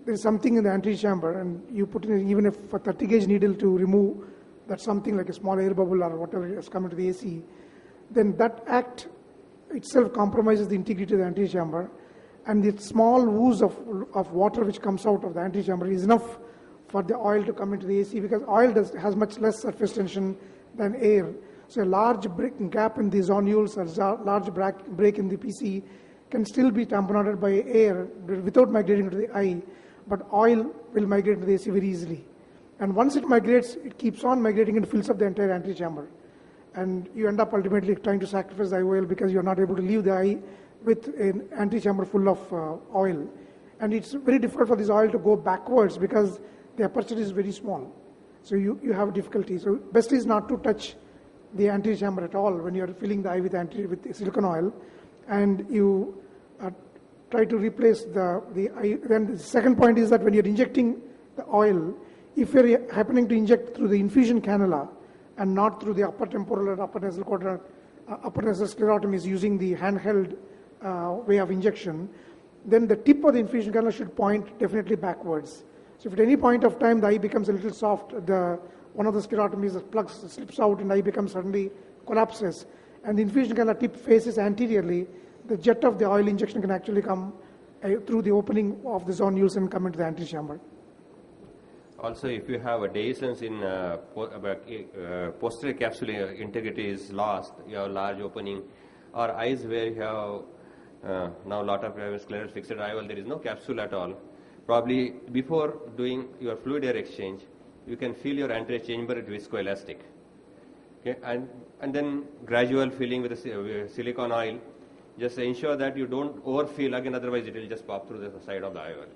there is something in the anterior chamber and you put in even a 30 gauge needle to remove that something like a small air bubble or whatever has come into the AC, then that act itself compromises the integrity of the anterior chamber, and the small ooze of water which comes out of the anterior chamber is enough for the oil to come into the AC, because oil has much less surface tension than air. So a large gap in the zonules or large break in the PC can still be tamponaded by air without migrating to the eye, but oil will migrate to the AC very easily. And once it migrates, it keeps on migrating and fills up the entire anterior chamber. And you end up ultimately trying to sacrifice the IOL because you're not able to leave the eye with an anterior chamber full of oil. And it's very difficult for this oil to go backwards because the aperture is very small. So you have difficulty. So best is not to touch the anterior chamber at all when you're filling the eye with silicone oil. And you try to replace the eye. Then the second point is that when you're injecting the oil, if you're happening to inject through the infusion cannula and not through the upper temporal or upper nasal quadrant, upper nasal sclerotomy is using the handheld way of injection, then the tip of the infusion cannula should point definitely backwards. So if at any point of time the eye becomes a little soft, one of the sclerotomies, the plug slips out and the eye becomes suddenly collapses, and the infusion cannula tip faces anteriorly, the jet of the oil injection can actually come through the opening of the zonules and come into the anterior chamber.
Also, if you have a dehiscence in posterior capsule integrity is lost, you have a large opening, or eyes where you have now a lot of scleral fixed IOL, there is no capsule at all. Probably before doing your fluid air exchange, you can fill your anterior chamber with viscoelastic. Okay, and then gradual filling with silicone oil. Just ensure that you don't overfill again, otherwise it will just pop through the side of the IOL.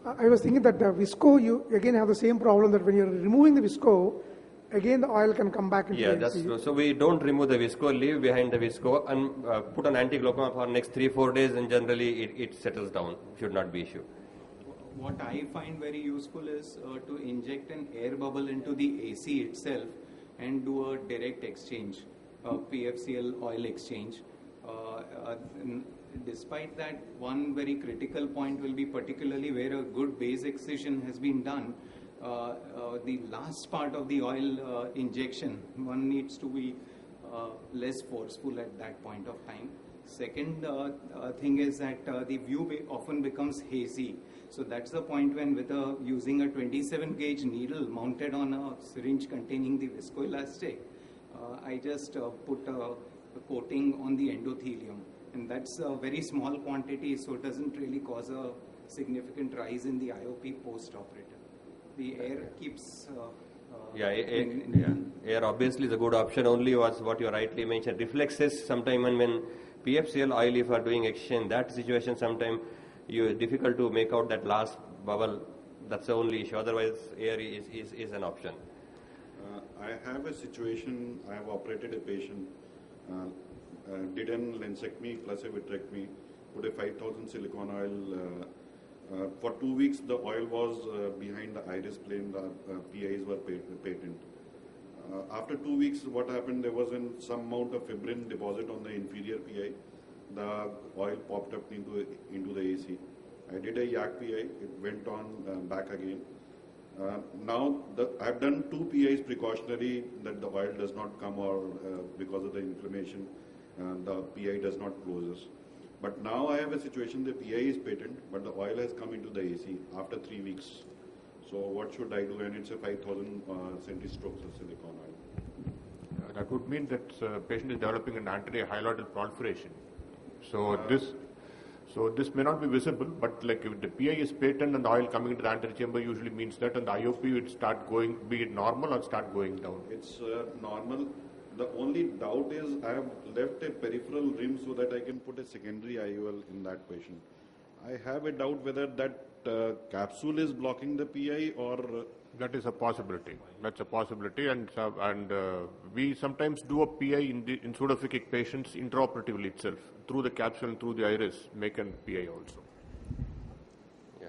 I was thinking that the visco, you again have the same problem that when you're removing the visco, again the oil can come back into the
that's true. So we don't remove the visco, leave behind the visco and put on anti-glaucoma for next 3-4 days, and generally it settles down, should not be issue.
What I find very useful is to inject an air bubble into the AC itself and do a direct exchange, PFCL oil exchange. Despite that, one very critical point will be particularly where a good base excision has been done. The last part of the oil injection, one needs to be less forceful at that point of time. Second thing is that the view often becomes hazy. So that's the point when using a 27 gauge needle mounted on a syringe containing the viscoelastic, I just put a coating on the endothelium. And that's a very small quantity, so it doesn't really cause a significant rise in the IOP post-operative. The air keeps...
air obviously is a good option, only was what you rightly mentioned. Reflexes, sometime when PFCL oil, if you are doing exchange, that situation sometime it's difficult to make out that last bubble. That's the only issue. Otherwise, air is an option.
I have a situation, I have operated a patient, did an lensectomy plus a vitrectomy, put a 5,000 silicone oil. For 2 weeks, the oil was behind the iris plane, the PIs were patent. After 2 weeks, what happened, there was some amount of fibrin deposit on the inferior PI. The oil popped up into the AC. I did a YAC PI, it went on back again. Now, I've done 2 PIs precautionary that the oil does not come, or because of the inflammation, the PI does not close. But now I have a situation, the PI is patent, but the oil has come into the AC after 3 weeks. So what should I do? And it's a 5,000 centistrokes of silicone oil.
That would mean that the patient is developing an anterior hyaloidal proliferation. So this may not be visible, but like if the PI is patent and the oil coming into the anterior chamber usually means that, and the IOP would start going, be it normal or start going down.
It's normal. The only doubt is I have left a peripheral rim so that I can put a secondary IOL in that patient. I have a doubt whether that capsule is blocking the PI, or
that is a possibility. That's a possibility, and we sometimes do a PI in pseudophakic patients intraoperatively itself, through the capsule and through the iris, make an PI also.
Yeah.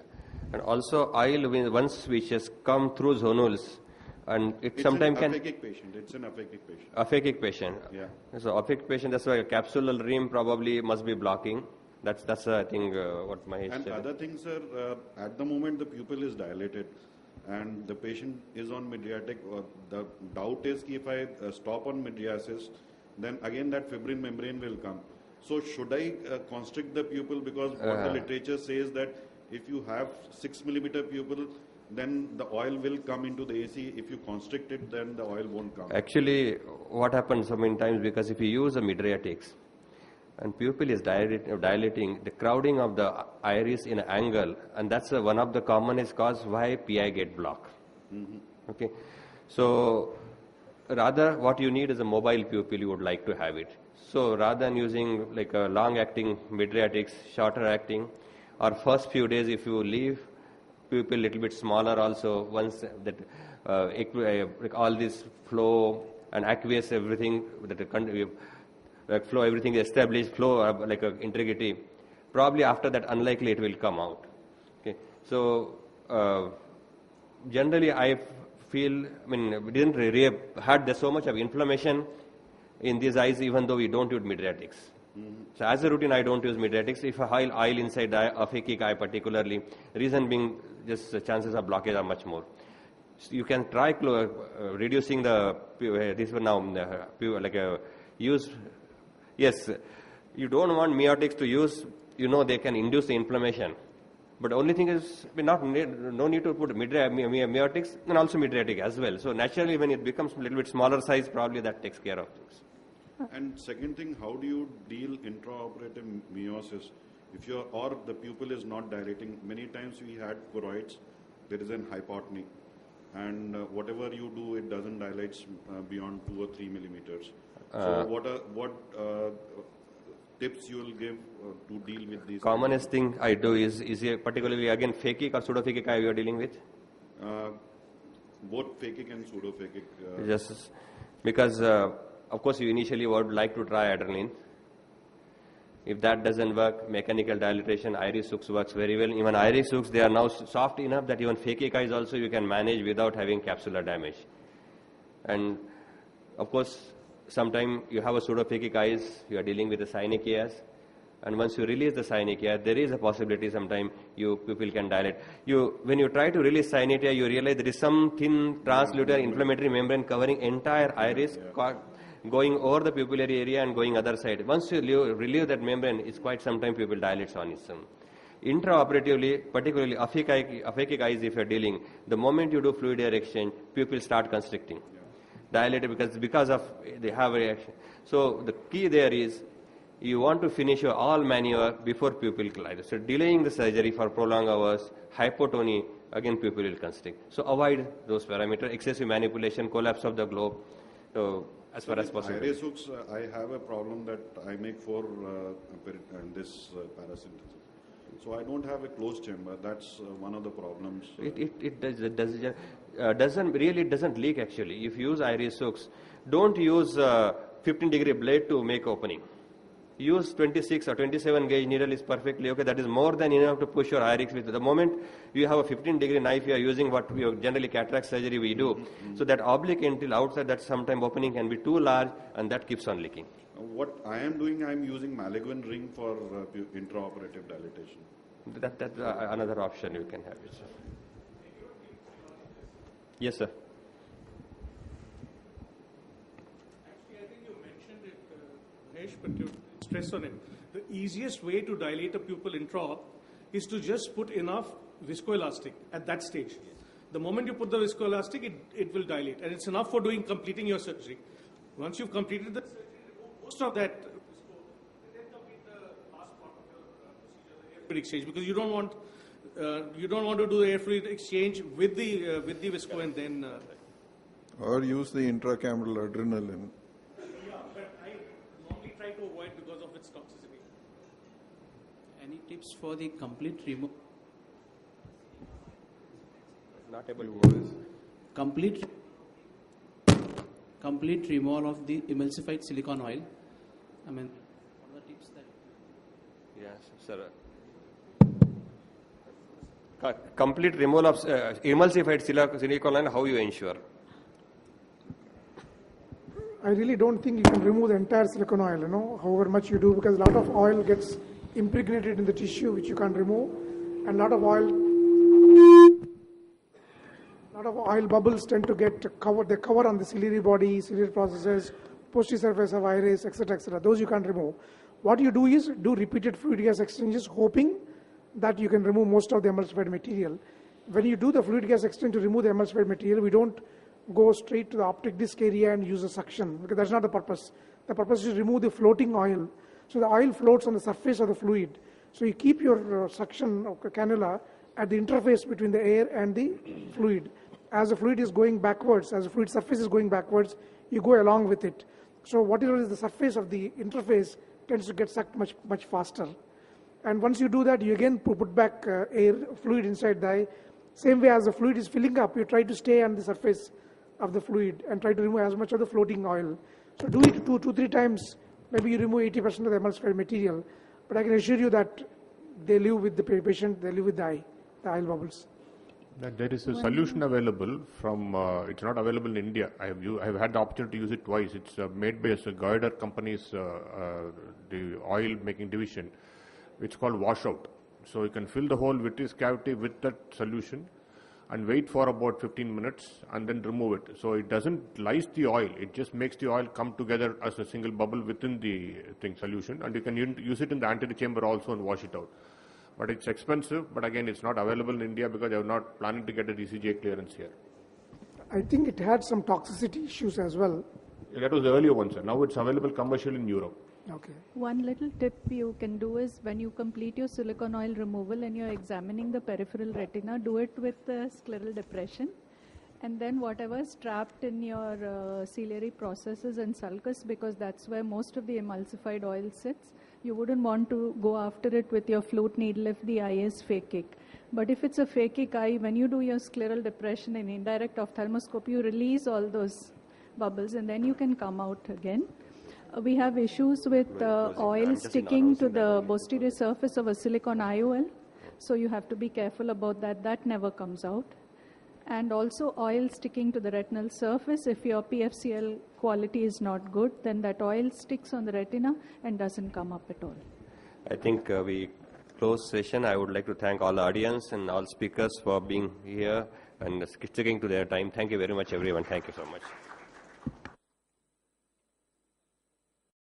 And also oil, once which has come through zonules, and it sometimes can...
It's an aphakic patient. It's an aphakic patient.
Aphakic patient.
Yeah.
So aphakic patient, that's why a capsular rim probably must be blocking. That's I think what Mahesh
And
said.
other things, sir, at the moment the pupil is dilated and the patient is on mydriatic. The doubt is if I stop on mydriasis, then again that fibrin membrane will come. So should I constrict the pupil, because what the literature says that if you have 6 millimeter pupil, then the oil will come into the AC. If you constrict it, then the oil won't come.
Actually, what happens so many times, because if you use a mydriatics and pupil is dilating, the crowding of the iris in an angle, and that's one of the commonest cause why PI get blocked. Okay, so rather what you need is a mobile pupil. You would like to have it. So rather than using like a long-acting mydriatics, shorter acting, or first few days if you leave pupil little bit smaller also, once that like all this flow and aqueous everything that flow, everything is established, flow like integrity, probably after that unlikely it will come out. Okay, so generally I feel, we didn't really had so much of inflammation in these eyes, even though we don't use mydriatics. So as a routine, I don't use mydriatics. If I have oil inside the aphakic eye particularly, reason being just the chances of blockage are much more. So you can try reducing the, this one now, like use, yes, you don't want miotics to use, they can induce the inflammation. But the only thing is, no need to put miotics and also mydriatic as well. So naturally, when it becomes a little bit smaller size, probably that takes care of things.
And second thing, how do you deal intraoperative meiosis if the pupil is not dilating? Many times we had choroids, there is an hypotony, and whatever you do, it doesn't dilate beyond 2 or 3 millimeters. So what tips you will give to deal with these?
Commonest thing I do is particularly again phakic or pseudophakic eye you are dealing with?
Both phakic and pseudophakic.
Just because of course you initially would like to try adrenaline. If that doesn't work, mechanical dilatation, iris hooks works very well. Even iris hooks, they are now soft enough that even phakic eyes also you can manage without having capsular damage. And of course, sometimes you have a pseudophakic eyes, you are dealing with the synechias, and once you release the synechia, there is a possibility sometimes pupil can dilate. When you try to release synechia, you realize there is some thin translunar inflammatory membrane covering entire iris, going over the pupillary area and going other side. Once you relieve that membrane, it's quite sometimes pupil dilates on its own. Intraoperatively, particularly aphakic eyes if you're dealing, the moment you do fluid air exchange, pupils start constricting. Dilated because of they have a reaction. So the key there is you want to finish your all maneuver before pupil collides. So delaying the surgery for prolonged hours, hypotony, again pupil will constrict. So avoid those parameters, excessive manipulation, collapse of the globe. So as far as possible.
Iris hooks, I have a problem that I make for this paracentesis. So I don't have a closed chamber. That's one of the problems.
It doesn't leak actually. If you use iris hooks, don't use 15-degree blade to make opening. Use 26 or 27 gauge needle is perfectly okay. That is more than enough to push your iris with. The moment you have a 15-degree knife, you are using what we generally cataract surgery we do. So that oblique until outside, that sometime opening can be too large, and that keeps on leaking.
What I am doing, I am using Malaguin ring for intraoperative dilatation.
That's another option you can have. Yes, sir.
Actually, I think you mentioned it, Mahesh, but you stress on it. The easiest way to dilate a pupil intraop is to just put enough viscoelastic at that stage. The moment you put the viscoelastic, it will dilate, and it's enough for completing your surgery. Once you've completed the surgery, remove most of that visco, and then complete the last part of your procedure, the air fluid exchange, because you don't want to do the air fluid exchange with the visco and then.
Or use the intracameral adrenaline.
Yeah, but I normally try to avoid because of its toxicity.
Any tips for the complete removal?
not able to.
Complete removal of the emulsified silicon oil. I mean, what are the tips that?
Yes, sir. Complete removal of emulsified silicon oil, how you ensure?
I really don't think you can remove the entire silicon oil, however much you do, because a lot of oil gets impregnated in the tissue, which you can't remove, and a lot of oil bubbles tend to get covered. They cover on the ciliary body, ciliary processes, posterior surface of iris, etc., etc. Those you can't remove. What you do is do repeated fluid gas exchanges, hoping that you can remove most of the emulsified material. When you do the fluid gas exchange to remove the emulsified material, we don't go straight to the optic disc area and use a suction, because that's not the purpose. The purpose is to remove the floating oil. So the oil floats on the surface of the fluid. So you keep your suction cannula at the interface between the air and the fluid. As the fluid is going backwards, as the fluid surface is going backwards, you go along with it. So whatever is the surface of the interface tends to get sucked much faster. And once you do that, you again put back air fluid inside the eye. Same way as the fluid is filling up, you try to stay on the surface of the fluid and try to remove as much of the floating oil. So do it 2-3 times. Maybe you remove 80% of the emulsified material. But I can assure you that they live with the patient, they live with the oil bubbles.
There is a solution available from, it's not available in India. I have had the opportunity to use it twice. It's made by a Goider company's the oil making division. It's called washout. So you can fill the whole vitreous cavity with that solution and wait for about 15 minutes and then remove it. So it doesn't lyse the oil, it just makes the oil come together as a single bubble within the solution, and you can use it in the anterior chamber also and wash it out. But it's expensive, but again it's not available in India because they are not planning to get a DCGA clearance here.
I think it had some toxicity issues as well.
Yeah, that was the earlier one, sir. Now it's available commercially in Europe.
Okay.
One little tip you can do is when you complete your silicon oil removal and you're examining the peripheral retina, do it with scleral depression. And then whatever is trapped in your ciliary processes and sulcus, because that's where most of the emulsified oil sits, you wouldn't want to go after it with your flute needle if the eye is phakic. But if it's a phakic eye, when you do your scleral depression and indirect ophthalmoscopy, you release all those bubbles and then you can come out again. We have issues with oil sticking to the posterior surface of a silicon IOL. So you have to be careful about that. That never comes out. And also oil sticking to the retinal surface. If your PFCL quality is not good, then that oil sticks on the retina and doesn't come up at all.
I think we close session. I would like to thank all the audience and all speakers for being here and sticking to their time. Thank you very much, everyone. Thank you so much.